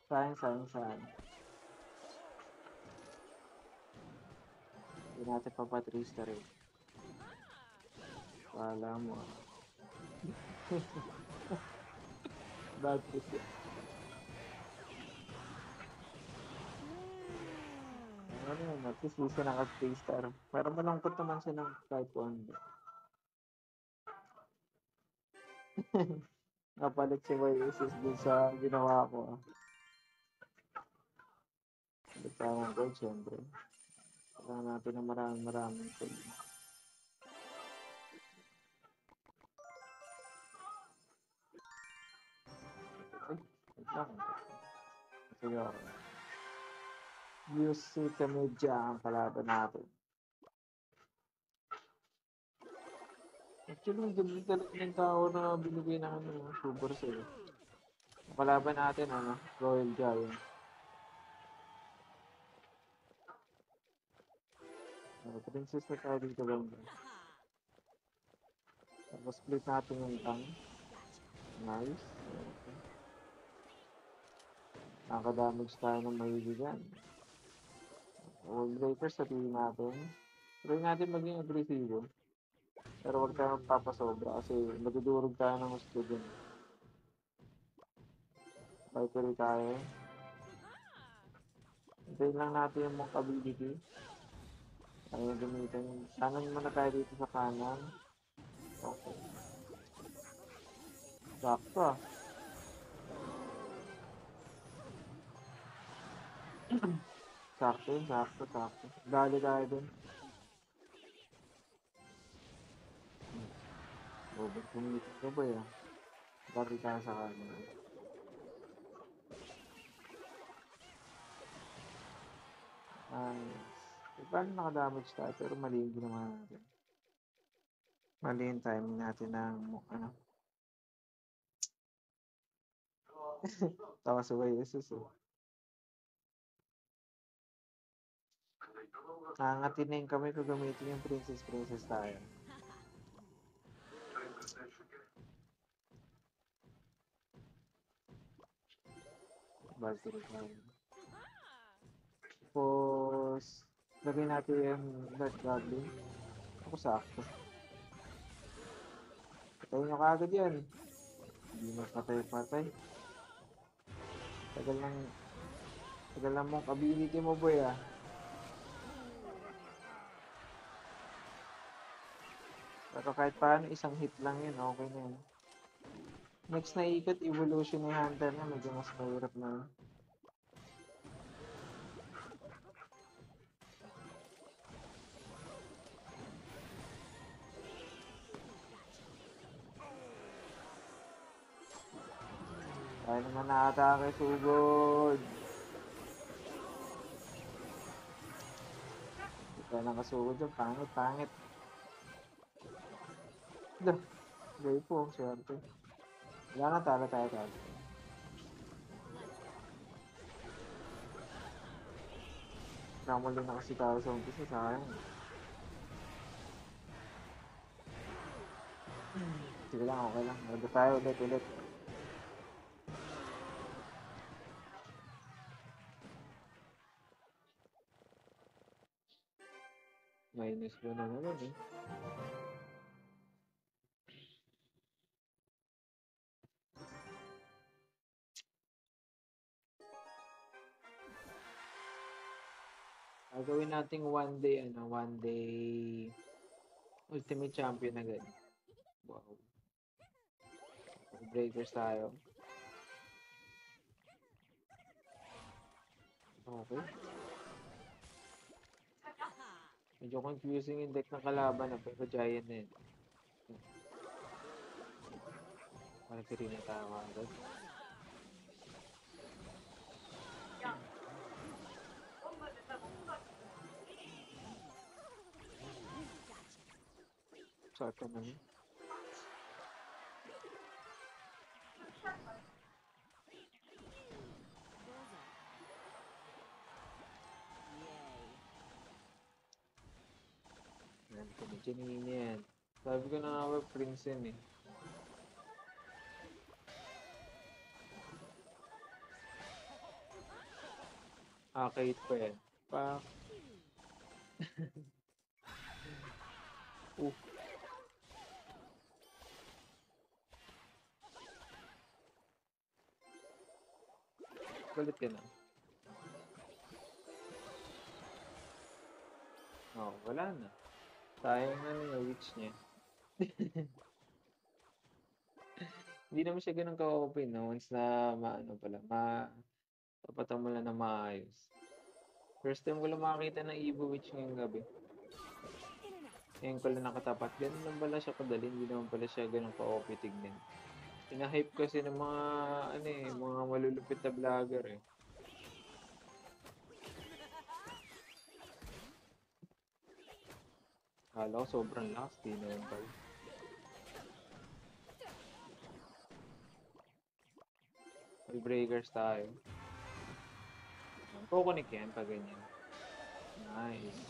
Sayang, sayang, sayang. Hindi natin papatrista rin. Wala mo. Bad trip yun. Ano yun, at least hindi siya naka-space star. Pero malungkot naman siya ng kahit one. Napalit si YSS dun sa ginawa ko. Balit tayong gold, syempre. Kailangan natin ng maraming gold. Ay, wait lang. Sige ako. UC Kamedya ang kalaban natin. Actually, ang ganda talaga ng tao na binigay ng Super Cell. Ang kalaban natin, Royal Giant. Princess na tayo dito lang. Tapos split natin yung tank. Nice. Okay. Nakaka-damage tayo ng mahigigan. Wall breakers sabihin natin. Try natin maging agresibo. Pero huwag tayo magpapasobra kasi madudurog tayo ng gusto dun. Valkyrie tayo. Hintayin lang natin yung monk ability. Ayaw gamitin. Kanan muna tayo dito sa kanan. Okay. Sakto ah. Sakto yun, sakto, sakto. Dali tayo dun. Robot gumitin ka ba ya? Dali tayo sa kanan. Nice. Paano nakadamage tayo? Pero mali yung ginawa natin. Mali yung timing natin ng ano. Tawa sa way, Jesus. Nangangatin na yung kami ko gamitin yung princess tayo. Valkyrie tayo. Tapos, lagay natin yung Blood Goblin. Ako sakto. Patayin nyo kagad yan. Hindi magpatay-patay. Tagal lang mong ability mo, boy, ah. Pero kahit paano, isang hit lang yun, okay na yun. Next na ikot, evolution ni Hunter na, medyo mas mahirap na yun. Tayo naman nakatake, sugod. Ito nakasugod dyan, pangit, pangit. Dah, gay po, swerte. Wala na, talo tayo. Namuli na kasi tayo sa umpisa, sayang. Sige lang, okay lang. Magda tayo ulit. Minus mo na naman eh. Gagawin nating one day Ultimate Champion agad. Wow. Breakers tayo. Okay. Medyo confusing yung deck ng kalaban na pero giant na yun. Valkyrie na tayo agad. Saan ka naman? Yan, kumitsinin yan. Sabi ko na nga ba, Prince yan eh. Kahit pa yan. Galit ka na. Oh, wala na. Sayang na yung witch niya. Hindi naman siya ganun ka-open, no? Once na tapatan mo lang na maayos. First time ko lang makakita ng Evo Witch ngayong gabi. Ngayon ko lang nakatapat. Ganun lang pala siya kadali. Hindi naman pala siya ganun ka-OP tignan. Pinahype kasi ng mga malulupit na vlogger eh. Kala ko sobrang lakas. Di naman pala. May breakers tayo. Kukunik yan pag ganyan. Nice.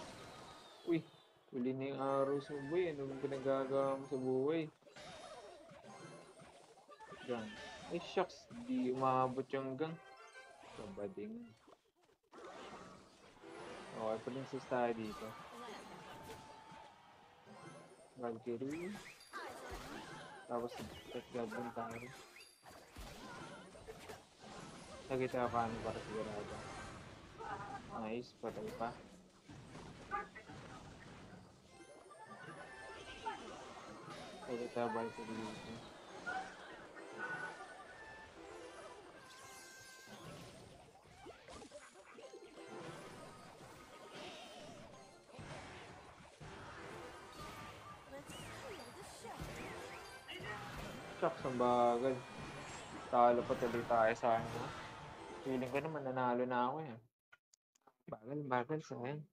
Uy, huli na yung arrows mo, boy. Ano bang pinagagawa mo sa buhay? Gang. Ay, shucks. Di umabot yung gang. Kabading. Okay, princess tayo dito. Valkyrie. Tapos, Red Goblin tayo. Lagi tayo para sigurado. Nice, patay pa. Ito, Vital dito. Shucks, ang bagal. Talo pa tuloy tayo sa ano. Feeling ko naman nanalo na ako eh. Bagal, sayang.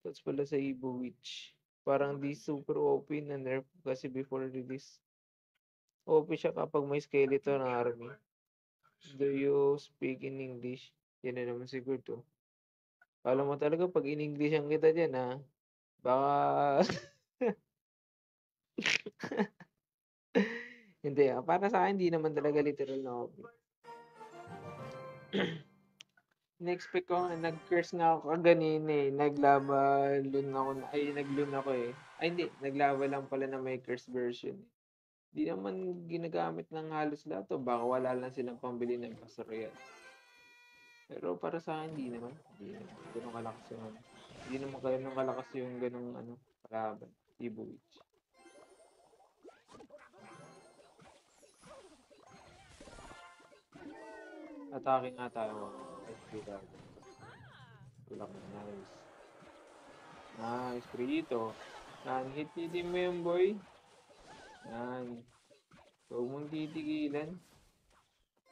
Tapos pala sa Evo Witch. Parang di super OP na nerf kasi before release. OP siya kapag may skeleton army. Do you speak in English? Yan na naman siguro to. Alam mo talaga pag in-Englishan kita dyan ha. Baka... Hindi ah. Para sa akin, hindi naman talaga literal na OP. In-expect ko, nag-curse nga ako kaganina eh. Naglaban ako, naglun ako eh. Ay hindi, naglaban lang pala na may curse version. Hindi naman ginagamit ng halos lahat o baka wala lang silang pambili ng pasaryan. Pero para sa akin, hindi naman. Hindi naman. Ganun kalakas yung ano. Hindi naman ganun kalakas yung ganung ano, kalaban. Evo Witch. Atake nga tayo. SP tayo. Tulak na. Nice. Nice. Prito. Yan. Hit mo yung boy. Yan. Huwag mong titigilan.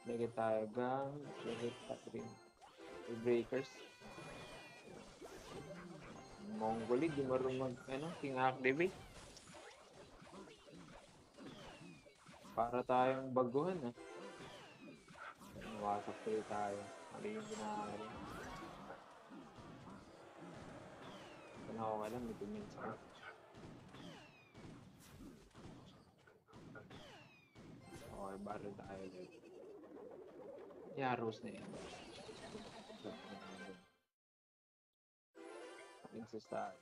Lagay tayo gang. Lagay Catherine. Breakers. Mongoli, di marunong king activate. Para tayong baguhan ah. Wasak tayo. Ano yung ginagawa? Kung ako ka lang, may tumins ka. Okay, barrel tayo ulit. Yaros na yan. Princess tayo.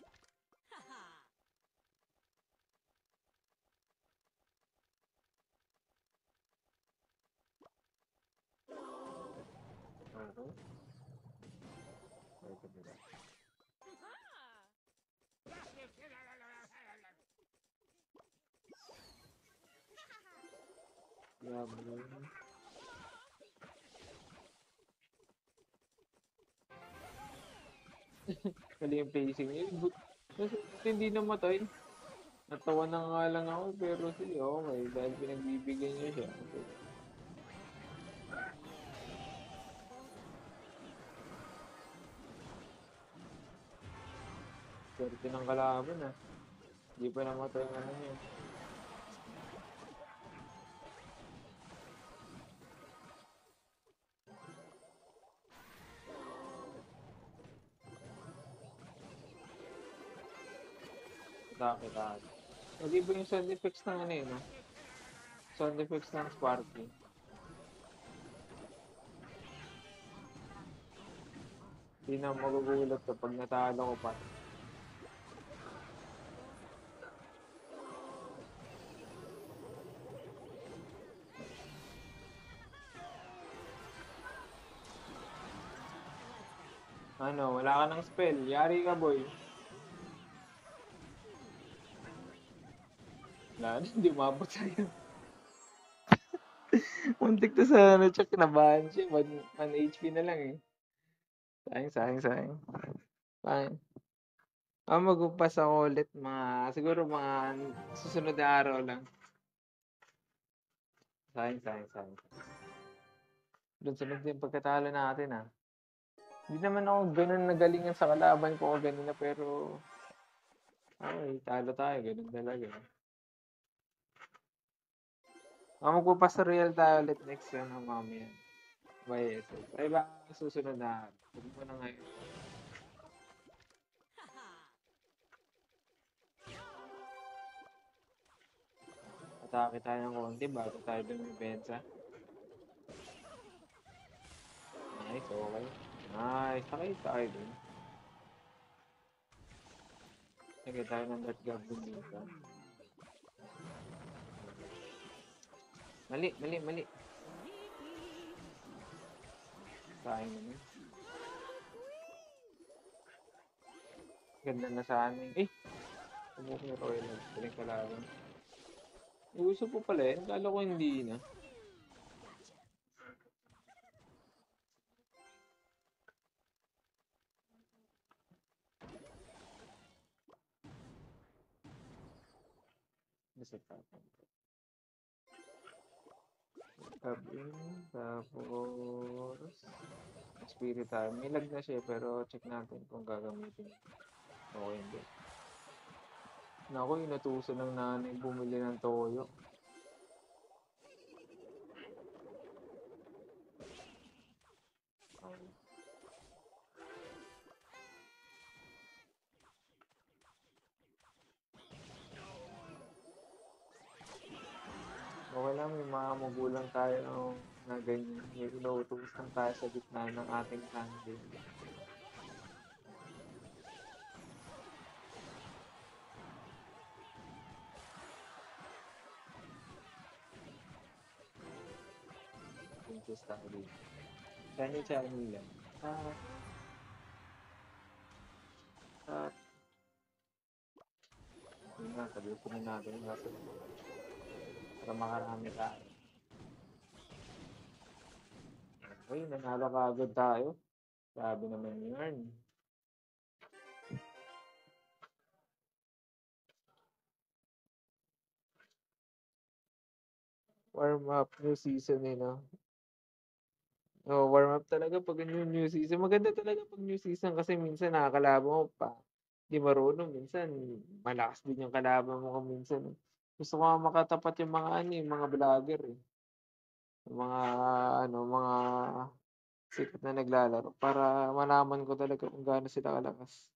Kali yung pacing niya. Hindi namatay. Natawa na nga lang ako pero sige okay dahil pinagbibigyan niya siya. Swerte ng kalaban ah. Hindi pa namatay ang ano niya. Atake tayo. Hindi ba yung sound effects ng ano no? Sound effects ng Sparky. Hindi na magugulat kapag natalo ko pa. Ano, wala ka ng spell. Yari ka, boy. Wala na, hindi umabot sa'yo. Muntik to sa ano, check kinabahan siya. 1 HP na lang eh. Sayang. Fine. Magpapas ako ulit siguro mga susunod na araw lang. Sayang. Sunod din pagkatalo natin ah. Hindi naman ako ganun nagalingan sa kalaban ko ganina pero ay, talo tayo, ganun talaga. Magpapas sa real tayo ulit next ano mamaya. By SF. Ay ba susunod na araw. Huwag mo na ngayon. Atake tayo ng konti bago tayo dumibensa. Nice, okay. Nice, sakay tayo dun. Lagay tayo ng Dark Goblin dito. Mali. Sayang naman. Ganda na sa amin. Subok ni Roy lang. Galing kalaban. Uso po pala eh. Akala ko hindi na. Nasa tapang. Tapin. Tapos... Spirit tayo. May lag na siya pero check natin kung gagamitin. Okay, hindi. Naku, inutusan ng nanay bumili ng toyo. Okay lang, may mga magulang tayo na ganyan. May inuutusan tayo sa gitna ng ating tandem. Princess tayo dito. Chani lang. Ah, ah. Yun nga, sabihin na natin yung nasa para makarami tayo. Okay, nanalo ka agad tayo. Sabi naman yun. Warm up new season eh, no? Oh, warm up talaga pag new season. Maganda talaga pag new season kasi minsan nakakalaban mo pa. Di marunong. Minsan malakas din yung kalaban mo kung minsan. Gusto ko nga makatapat yung mga ano, yung mga vlogger eh. Yung mga mga sikat na naglalaro para malaman ko talaga kung gaano sila kalakas.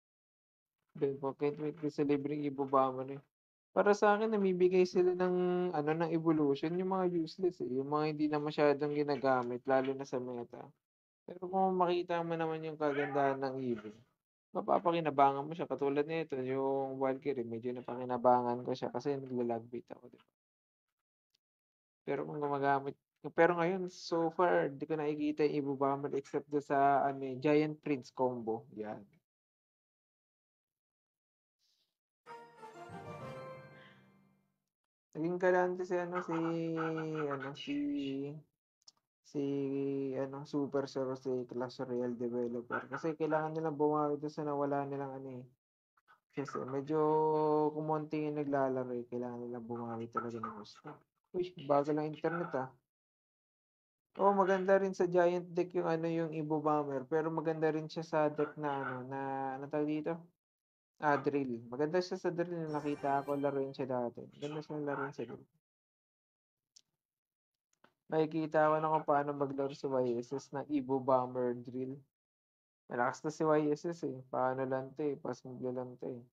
Then po, can't wait ko sa libreng ibabama na eh. Para sa akin, namibigay sila ng ng evolution, yung mga useless eh. Yung mga hindi na masyadong ginagamit, lalo na sa meta. Pero kung makita mo naman yung kagandahan ng Eevee, mapapakinabangan mo siya. Katulad nito, yung Valkyrie, medyo napakinabangan ko siya kasi naglalag bait ako, di ba? Pero kung gumagamit, pero ngayon, so far, di ko nakikita yung Evo Bomber except do sa Giant Prince combo. Yan. Naging galante si si Super Zero si Clash Royale developer. Kasi kailangan nilang bumawi doon sa nawala nilang kasi medyo kumonti yung naglalaro eh. Kailangan nilang bumawi talaga ng gusto. Uy, bago lang internet ah. Oo, maganda rin sa Giant deck yung yung Evo Bomber. Pero maganda rin siya sa deck na ano tawag dito? Drill. Maganda siya sa drill. Nakita ko laruin siya dati. Maganda siya laruin sa drill. Makikita ko na kung paano maglaro si YSS ng Evo Bomber drill. Malakas na si YSS eh. Paano lang to eh. Pas lang to eh.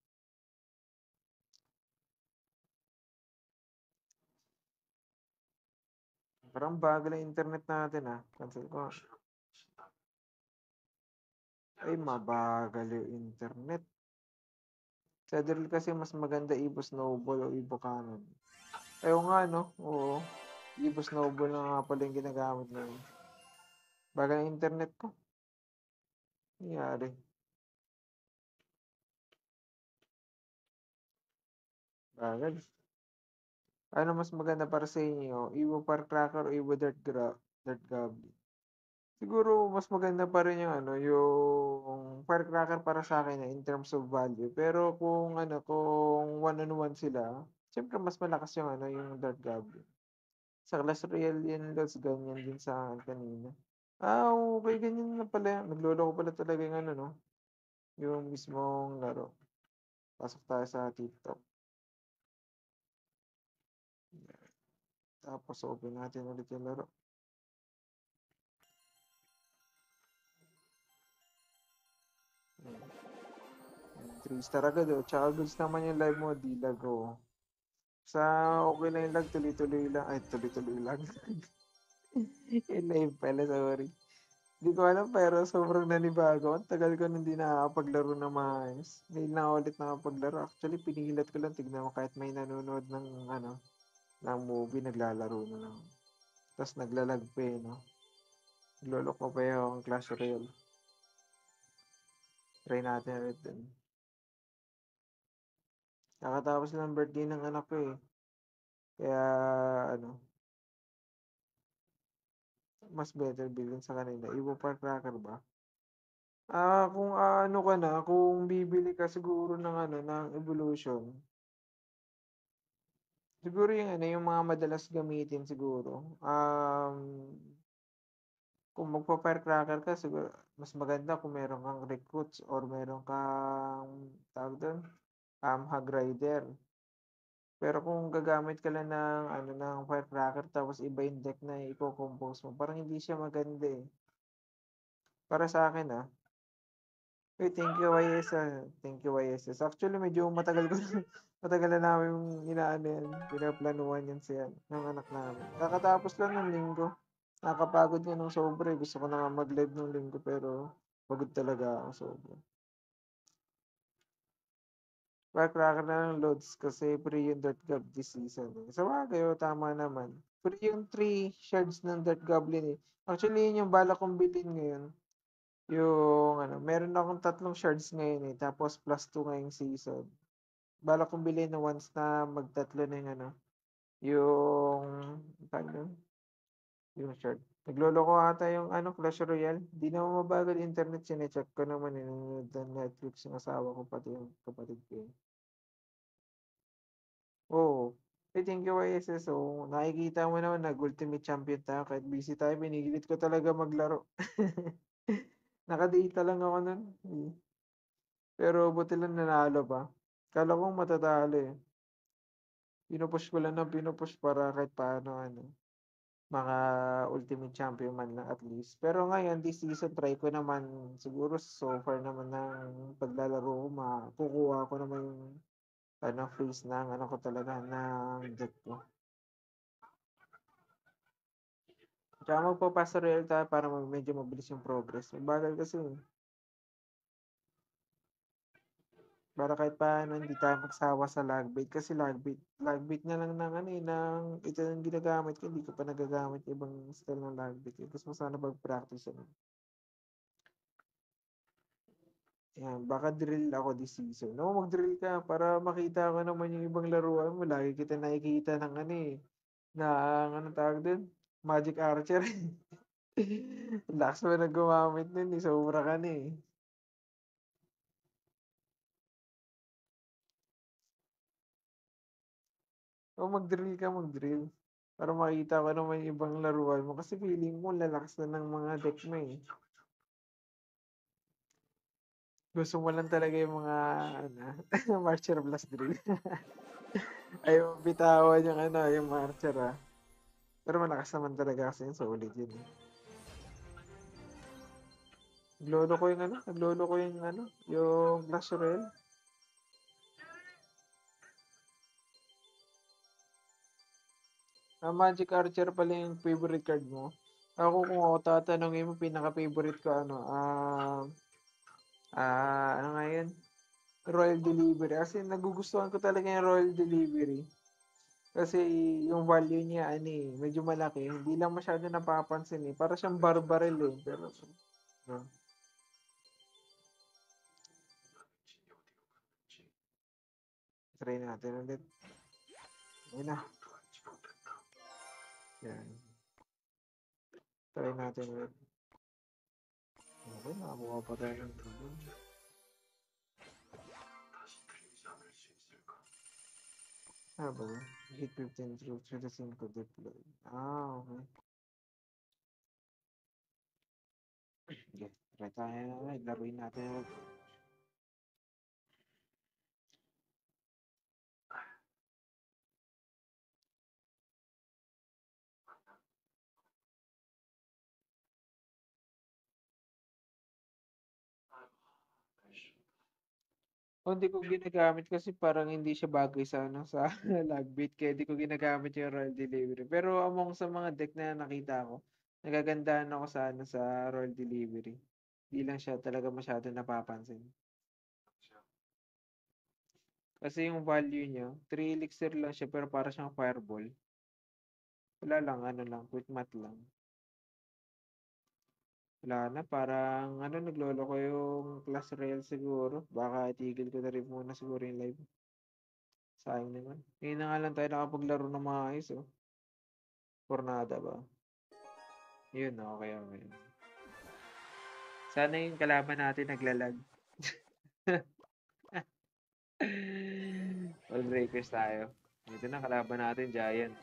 Parang bago lang internet natin ah. Cancel ko. Ay, mabagal yung internet. Sa drill kasi mas maganda Evo Snowball o Evo Cannon. Ayaw nga no. Oo. Evo Snowball na nga pala yung ginagamit ngayon. Bagal ang internet ko. Nangyari. Bagal. Ano mas maganda para sa inyo? Evo Firecracker o Evo Dirt Goblin? Siguro mas maganda pa rin yung Firecracker para sa akin in terms of value. Pero kung one-on-one sila, siyempre mas malakas yung Dart Goblin. Sa Clash Royale yan, Lods, ganyan din sa akin kanina. Okay, ganyan na pala. Nagloloko pala talaga yung no? Yung mismong laro. Pasok tayo sa TikTok. Tapos open natin ulit yung laro. 3-star agad oh. Tsaka goods naman yung live mo, di lag oh. Sa okay lang yung lag, tuloy-tuloy lang. Ay, tuloy-tuloy lang. Yung live pala, sorry. Hindi ko alam pero sobrang nanibago. Ang tagal ko hindi nakakapaglaro na maayos. Ngayon na ulit nakapaglaro. Actually, pinigilat ko lang. Tignan mo kahit may nanonood ng movie, naglalaro na lang. Tapos naglalag pa eh, no? Naglolok ko pa yung Clash Royale. Try natin ulit dun. Kakatapos lang birthday ng anak ko eh. Kaya ano, mas better bilhin sa kanila. Evo Firecracker ba? Kung ano ka na, kung bibili ka siguro ng ano, ng Evolution, siguro yung ano, yung mga madalas gamitin siguro. Kung magpa-firecracker ka, siguro mas maganda kung meron kang recruits or meron kang tawag doon, Hag Rider. Pero kung gagamit ka lang ng ano ng firecracker tapos iba yung deck na i-compose mo, parang hindi siya maganda eh. Para sa akin Uy, thank you YS Thank you YSS. Actually medyo matagal ko na matagal na namin inaano yan, pinaplanuhan yan siya ng anak namin. Kakatapos lang ng linggo. Nakakapagod nga ng sobra eh. Gusto ko na nga mag-live ng linggo pero pagod talaga ako sobra. Firecracker na ng loads kasi free yung Dirt Gob this season. Sa bagay, tama naman. Free yung 3 shards ng Dirt Goblin eh. Actually, yun yung bala kong bilhin ngayon. Yung ano, meron akong 3 shards ngayon eh. Tapos plus 2 ngayong season. Bala kong bilhin na once na magtatlo na yung ano. Yung, ano, yung shard. Nagloloko ata yung ano, Clash Royale. Di naman mabagal internet. Sinecheck ko naman. Nanonood ng Netflix yung asawa ko pati yung kapatid ko. Oo. Thank you YSSO. Nakikita mo naman nag-ultimate champion tayo. Kahit busy tayo, pinigilit ko talaga maglaro. Nakadata lang ako nun. Pero buti lang nanalo pa. Kala ko matatalo eh. Pinupush ko lang ng pinupush para kahit paano ano. Mga ultimate champion man lang at least. Pero ngayon, this season, try ko naman, siguro so far naman ng paglalaro ko, makukuha ko naman yung ano, face ng ano ko talaga, ng deck ko. Tsaka magpa-pastorel tayo para medyo mabilis yung progress. Mabagal kasi. Para kahit paano hindi tayo magsawa sa lagbait. Kasi lagbait na lang ng ano eh, ng ito yung ginagamit ko. Hindi ko pa nagagamit yung ibang style ng lagbait. Gusto mo sana mag-practice yan. Yan, baka drill ako this season. No, mag-drill ka para makita ko naman yung ibang laruan mo. Lagi kita nakikita ng ano eh, ng anong tawag dun? Magic Archer. Lakas mo na gumamit nun eh, sobra ka na eh. O mag-drill ka, mag-drill. Para makita ko naman yung ibang laruan mo. Kasi feeling mo lalakas na ng mga deck mo eh. Gusto mo lang talaga yung mga ano, Marcher Blast Drill. Ayaw bitawan yung ano, yung Marcher Pero malakas naman talaga kasi yung solid yun eh. Naglolo ko yung ano, yung Clash Royale. Magic Archer pala yung favorite card mo. Ako kung ako tatanungin mo, pinaka-favorite ko ano, ano nga yun? Royal Delivery. Kasi nagugustuhan ko talaga yung Royal Delivery. Kasi yung value niya, ano medyo malaki. Hindi lang masyado napapansin eh. Para siyang barbarel eh. Pero, no. Try natin ulit. Ayun na. Yan. Try natin ulit. Okay, nakakuha pa tayo ng dragon. Ba? Hit 15 through the 5 deploy. Okay. Okay, try tayo na ulit. Laruin natin ulit. Hindi ko ginagamit kasi parang hindi siya bagay sa ano sa Lagbit kaya di ko ginagamit yung Royal Delivery. Pero among sa mga deck na nakita ko, nagagandahan ako sa ano sa Royal Delivery. Hindi lang siya talaga masyado napapansin. Kasi yung value niya, 3 elixir lang siya pero para siyang fireball. Wala lang, ano lang, quick math lang. Wala na, parang ano, naglolo ko yung Clash Royale siguro. Baka itigil ko na rin muna siguro yung live. Sayang naman. Ngayon na nga lang tayo nakapaglaro ng maayos, oh. Pornada ba? Yun, okay, okay. Sana yung kalaban natin naglalag. All breakers tayo. Ito na, kalaban natin, Giant.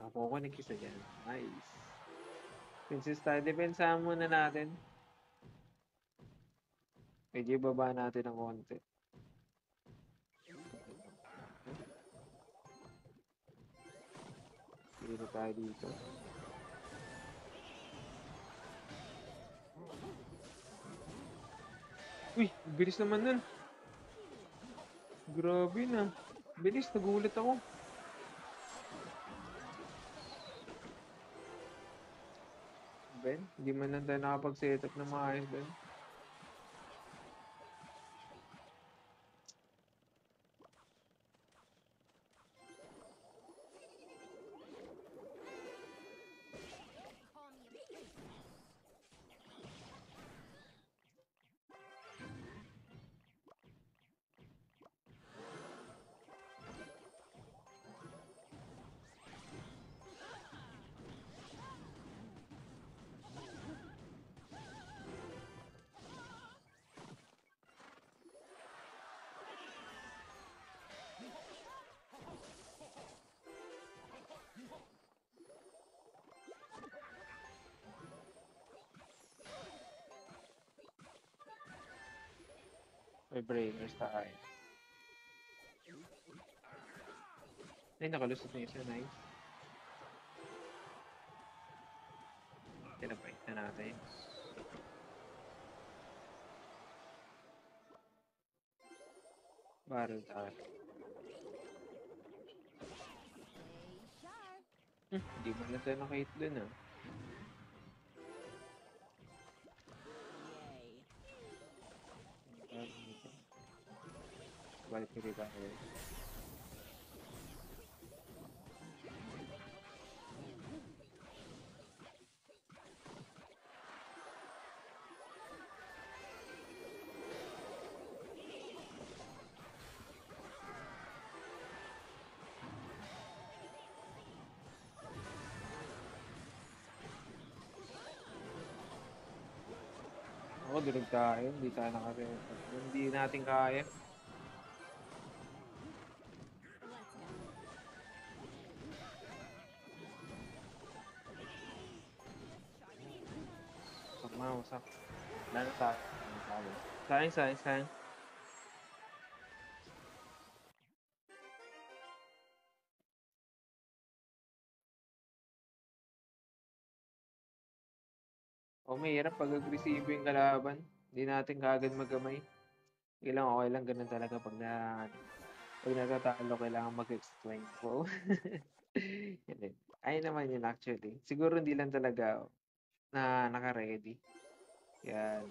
Ako ko nagkisa dyan. Nice. Princess tayo. Depensahan muna natin. Medyo ibaba natin ng konti. Dito tayo dito. Uy, bilis naman nun. Grabe na. Bilis, nagulat ako. Ben, hindi man lang tayo nakapag-setup na maayos, Ben. May breakers tayo. Ay, nakalusot na isa. Nice. Tinabait na natin. Barrel tayo. Hindi mo lang tayo nakahit dun, ah. Yay. Balik hindi tayo. Ako, durog tayo. Hindi tayo nakarepa. Hindi natin kaya. Wasak na, wasak. Wala na tayo. Sayang, sayang, sayang. O, mahirap pag agresibo yung kalaban. Hindi natin kaagad magamay. Kailangan okay lang ganun talaga pag pag natatalo, kailangan mag-explain po. Hindi. Ayun naman yun actually. Siguro hindi lang talaga na naka-ready. Kaya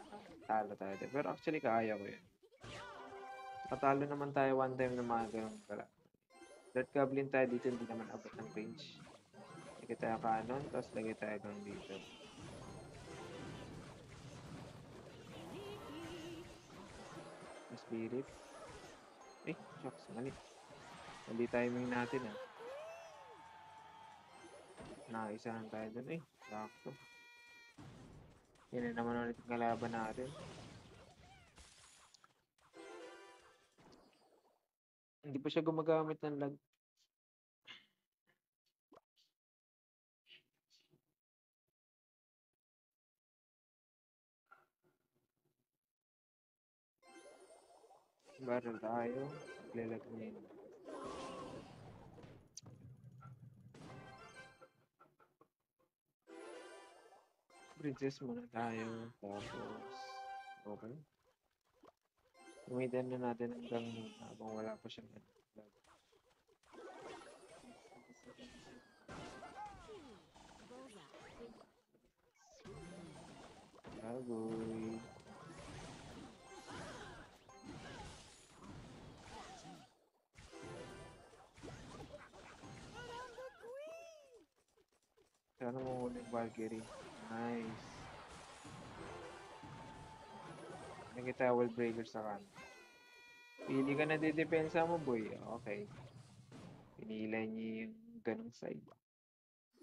talo tayo. Pero actually kaya ko yun. Patalo naman tayo one time na mga ganun pala. Dirt Goblin tayo dito, hindi naman abot ng range. Lagay tayo cannon, tapos lagay tayo doon dito. Spirit. Eh, shucks, mali. Mali timing natin, ah. Nakaisahan tayo doon, eh. Sakto. Yan na naman ulit yung kalaban natin. Hindi pa siya gumagamit ng lag. Barrel tayo. Maglalag na yun. Princess muna tayo. Tapos, okay. Gamitin na natin hanggang habang wala pa siyang lag. Agoy. Sana mo ulit Valkyrie. Nice. Nakita wall breaker sa kan. Pili ka na didepensa mo, boy. Okay. Pinilay niya yung ganong side.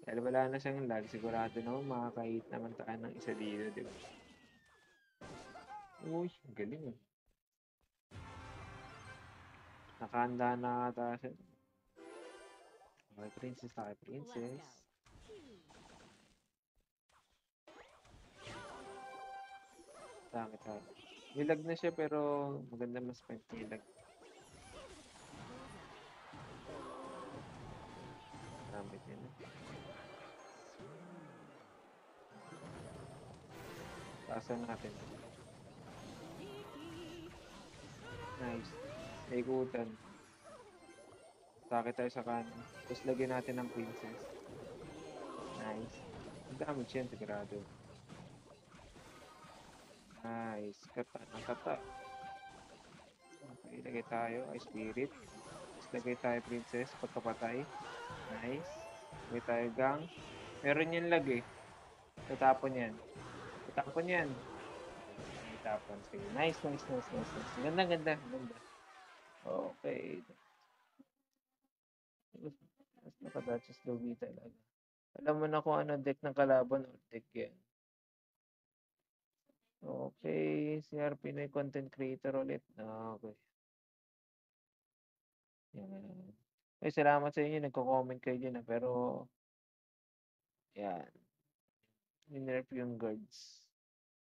Dahil wala na siyang lag, sigurado naman makakahit naman tayo ng isa dito, di ba? Uy, galing ah. Nakahanda na ata siya. Okay, princess tayo, Let's princess. go. Dami tayo. Nilag na siya pero maganda mas spend nilag. Dami niya na. Taasan natin. Nice. Naikutan. Sakit tayo sa kanan. Tapos lagyan natin ng princess. Nice. Ang damage yan, sigurado. Nice. Kata ng kata. Okay, lagay tayo. Ay, spirit. Tapos lagay tayo princess. Pagkapatay. Nice. Lagay tayo gang. Meron yan lag eh. Tatapon yan. Tatapon yan. Tatapon. Sige. Nice, nice, nice, nice, nice. Ganda, ganda, ganda. Okay. Mas nakadachos Lugi talaga. Alam mo na kung ano deck ng kalaban o deck yan. Okay, si RP na yung content creator ulit. Okay. Yan. Ay, salamat sa inyo. Nagko-comment kayo dyan. Pero, yan. Ninerf yung guards.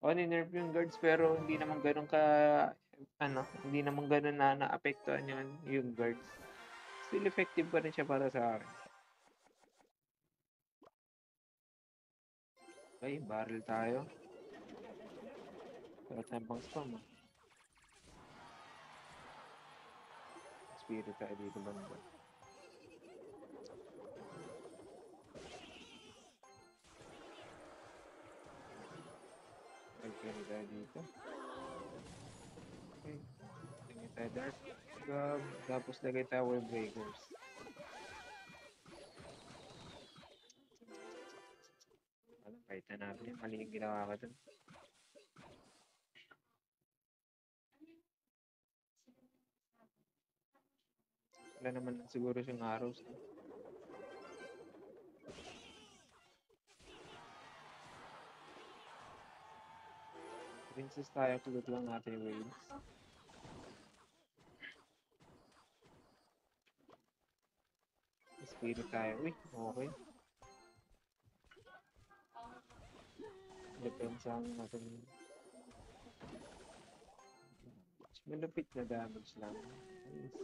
O, ninerf yung guards pero hindi naman ganun ka, hindi naman ganun na naapektuhan yung guards. Still effective pa rin siya para sa akin. Okay, barrel tayo. Pero tayo pang spam ah. Spirit tayo dito banda. Carry tayo dito. Okay. Lagay tayo dark gab. Tapos lagay tayo wave breakers. Alam, kahit na natin yung mali yung ginawa ko dun. Wala naman siguro siyang arrows. No? Princess tayo, tulad lang natin yung waves. Spirit tayo. Uy, okay. Depensa natin. Malapit na damage lang. Nice.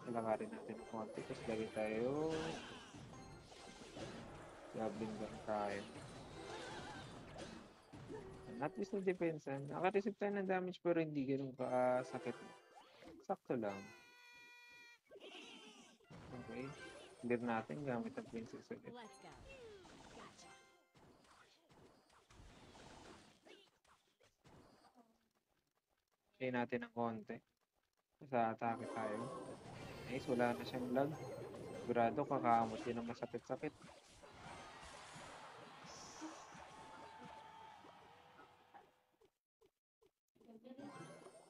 Kalakarin natin ng konti. Tapos lagay tayo. Goblin gun tayo. At least na depensa. Naka-receive tayo ng damage pero hindi ganun kasakit. Sakto lang. Okay. Clear natin gamit ang princess ulit. Let's go. Gotcha. Kaya natin ng konti. Sa atake tayo. Nice, wala na siyang lag. Sigurado kakamot din ng masakit-sakit.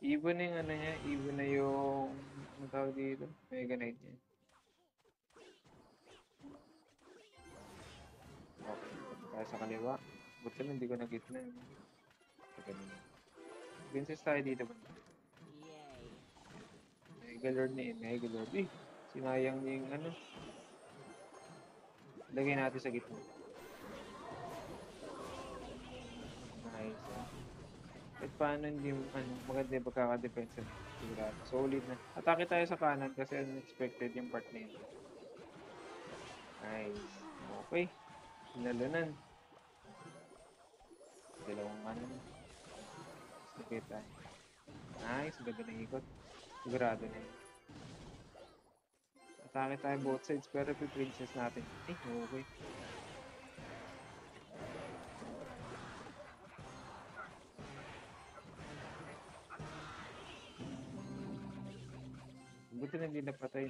Even na yung ano niya, even na yung ano tawag dito, Mega Knight niya. Okay, tayo sa kaliwa. Buti na hindi ko nag-gitna. Ganun. Princess tayo dito ba? Yay. Mega Lord na yun, Mega Lord. Eh, sinayang niya yung ano. Lagay natin sa gitna. Nice. At paano hindi maganda yung pagkakadepensa na. Sigurado. Solid na. Atake tayo sa kanan kasi unexpected yung part na yun. Nice. Okay. Sinalunan. Dalawang ano. Sakit tayo. Nice. Ganda ng ikot. Sigurado na yun. Atake tayo both sides pero princess natin. Eh, okay. Buti na hindi napatay.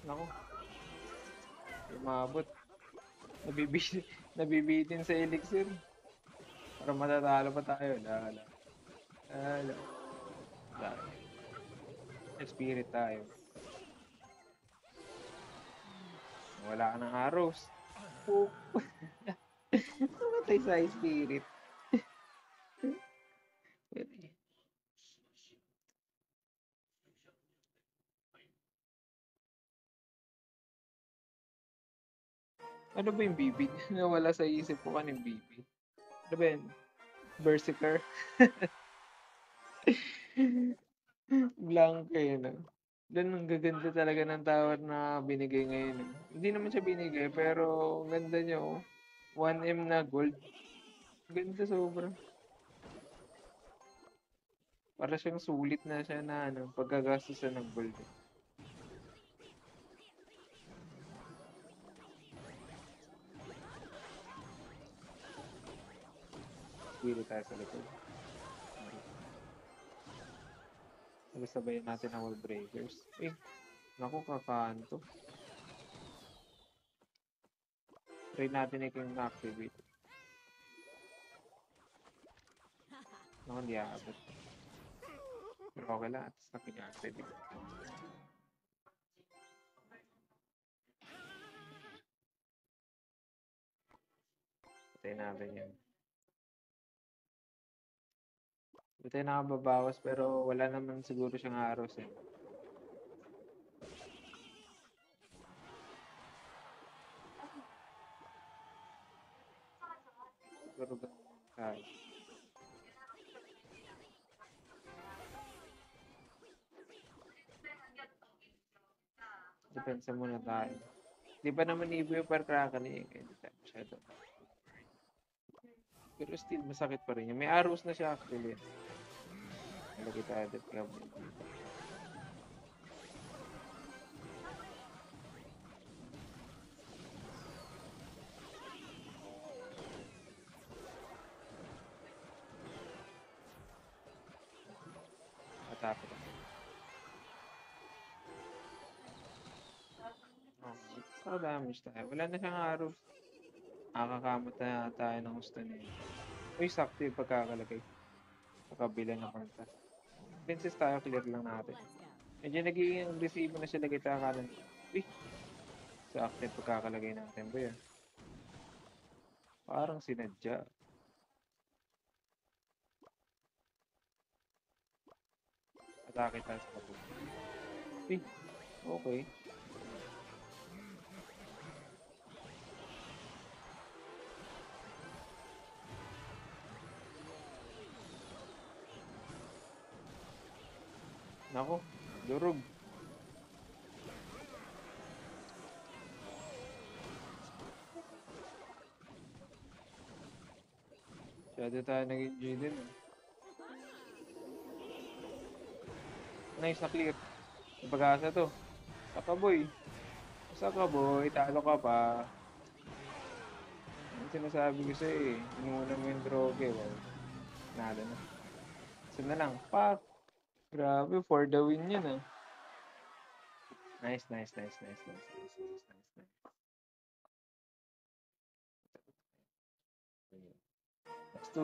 Naku, Umabot. Nabibitin, nabibitin sa elixir. Para matatalo pa tayo. Lala. Lala. Lala. Spirit tayo. Wala ka ng arrows. Oh. Namatay sa spirit. Ano ba yung BB? Nawala sa isip ko kanyung BB. Ano ba yun? Berserker? Blank yun. Doon ang gaganda talaga ng tower na binigay ngayon. Hindi naman siya binigay, pero ang ganda niya, oh. 1M na gold. Ganda sobra. Para siyang sulit na siya na pagkagastusan ng gold. Pili tayo sa likod. Sabayan natin ang wall breakers. Naku, kakanto. Try natin yung activate. Naku, hindi aabot. Pero okay lang, at least nakin-activate. Patay natin yan. Hindi tayo nakababawas pero wala naman siguro siyang arrows eh. Siguro ganun tayo. Depensa muna tayo. Di ba naman ibo yung per-crackle eh. Hindi tayo masyado. Pero still, masakit pa rin yun. May arrows na siya actually. Malagay tayo dito. Atake lang. So damage tayo. Wala na siyang arrows. Nakakamot na tayo ng gusto niya. Uy, sakto yung pagkakalagay. Sa kabila ng kanta. Princess tayo, clear lang natin. Medyo nagiging agresibo na siya lagay tayo kanan. Uy! Sakto yung pagkakalagay natin ba yan? Parang sinadya. Atake tayo sa kabila. Uy! Okay. Nako, durog. Masyado tayo nag-enjoy din. Nice na clear. Pag-asa to. Saka boy. Saka boy, talo ka pa. Ang sinasabi ko sa'yo eh. Inuna mo yung droge. Wow. Nada na. Isa na lang. Pak! Grabe, for the win yun ah. Nice. Last 2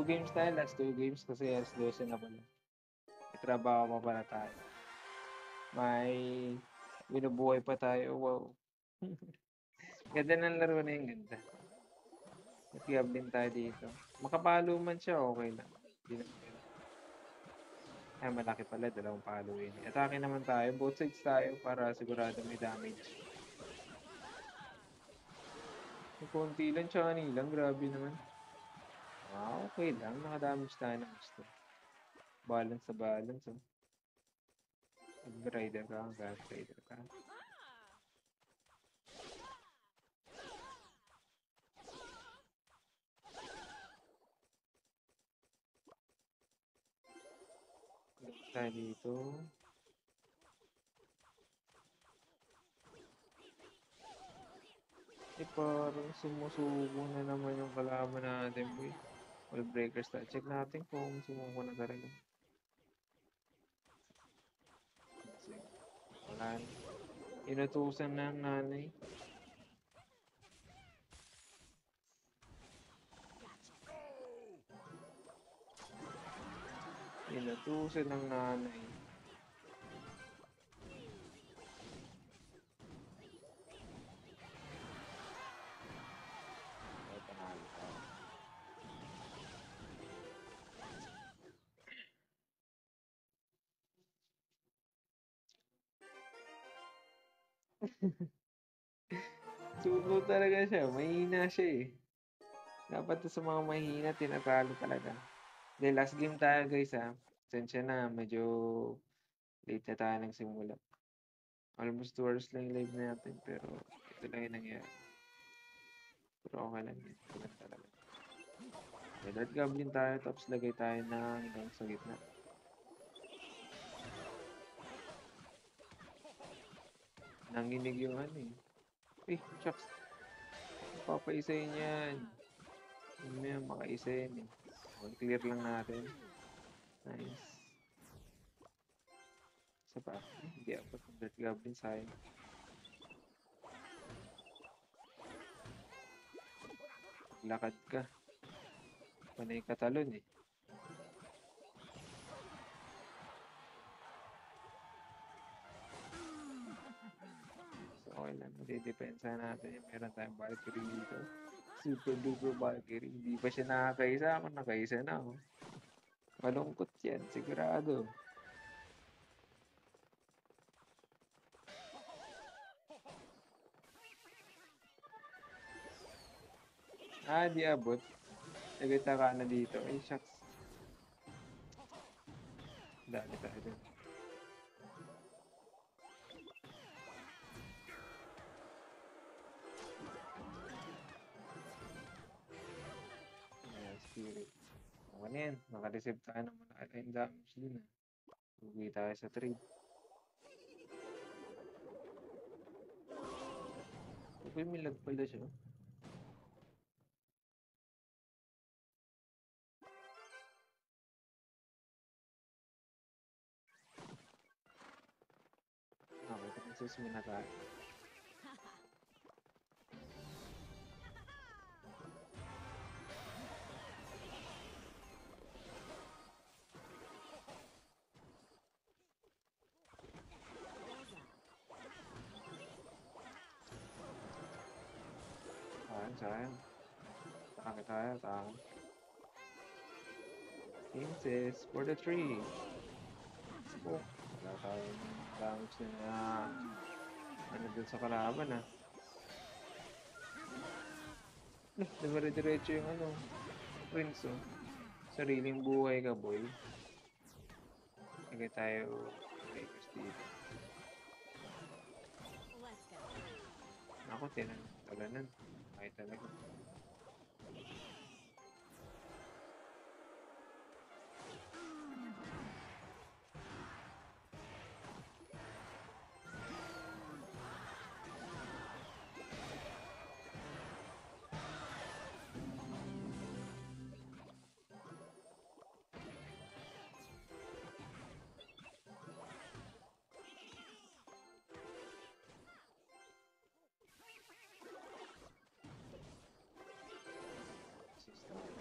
games tayo. Last 2 games kasi alas 12 na pala. May trabaho pa pala tayo. May binubuhay pa tayo. Wow. Ganda ng laro na yung ganda. Nag-gab din tayo dito. Makapalo man siya, okay lang. Ay, malaki pala. 2 palo yun. Atake naman tayo. Both sides tayo para sigurado may damage. Konti lang siya kanila. Grabe naman. Okay lang. Nakadamage tayo ng gusto. Balance sa balance. Oh. Rider ka. Gas rider ka. Tayo dito. Parang sumusuko na naman yung kalaban natin, boy. Wall breakers tayo. Check natin kung sumuko na talaga. Wala na. Inutusan na ng nanay. Inatusan ng nanay. Ay, panalo tayo. Suno talaga siya. Mahina siya eh. Dapat sa mga mahina, tinatalo talaga. Then last game tayo guys ha. Sensya na, medyo late na tayo nagsimula. Almost 2 hours lang yung live natin, pero ito lang yung nangyari. Pero okay lang yun. Ito lang talaga. Okay, Dark Goblin tayo, tapos lagay tayo ng hanggang sa gitna. Nanginig yung ano eh. Eh, shucks. Papaisayin yan. Hindi mo yan makaisayin eh. Okay, clear lang natin. Nice. Isa pa. Eh, hindi abot ng Dark Goblin sayang. Lakad ka. Panay katalon eh. So, okay lang. Madidepensa natin yung meron tayong Valkyrie dito. Super duper Valkyrie. Hindi pa siya nakakaisa. Ako nakaisa na. Oh. Malungkot yan. Sigurado. Ah, di abot. Nagkita ka na dito. Ay, shucks. Dali tayo dun. Ayan, spirit. Okay na yan. Naka-receive tayo ng malaking damage dun. Uwi tayo sa trade. Okay, may lag pala siya. Okay, tapos muna tayo. Sayang. Taka tayo, taka. Princess for the tree. Oh, wala tayong damage na ano dun sa kalaban ah. Dumire-diretso yung ano, Prince oh. Sariling buhay ka boy. Lagay tayo Lakers dito. Let's go. Ako, tinalanan. Ay talaga.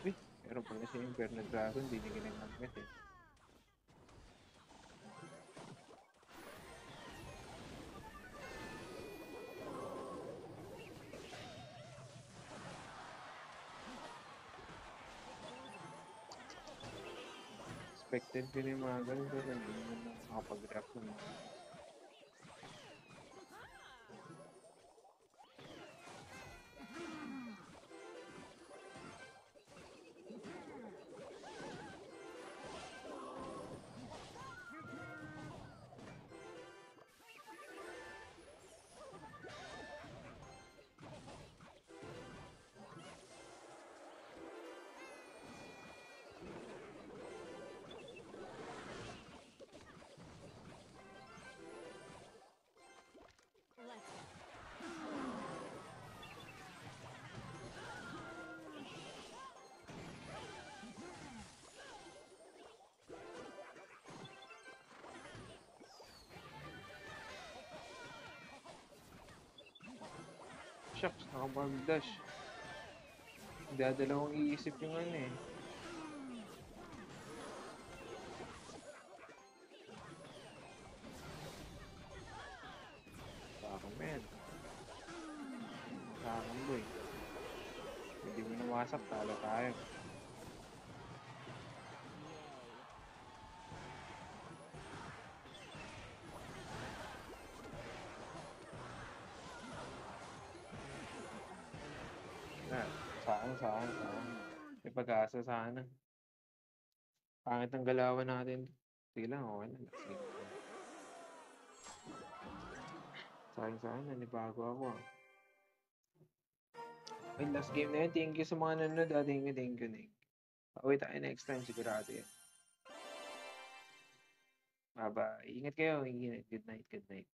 Uy, meron pala siya yung Inferno Dragon, di niya ginagamit eh. Expected ko na yung mga ganun, pero hindi naman nakapag-react naman. Let's go. Shucks, nakapag-dash. Dadalawang iisip yung ano eh. pumasok, talo tayo. Na, saan. May pag-asa sana. Pangit ang galawan natin. Sige lang, okay na. Sige. Sayang, nanibago ako ah. Ay, last game na yun. Thank you sa mga nanonood ah. Thank you. Pauwi tayo next time, sigurado yan. Bye-bye. Ingat kayo. Good night.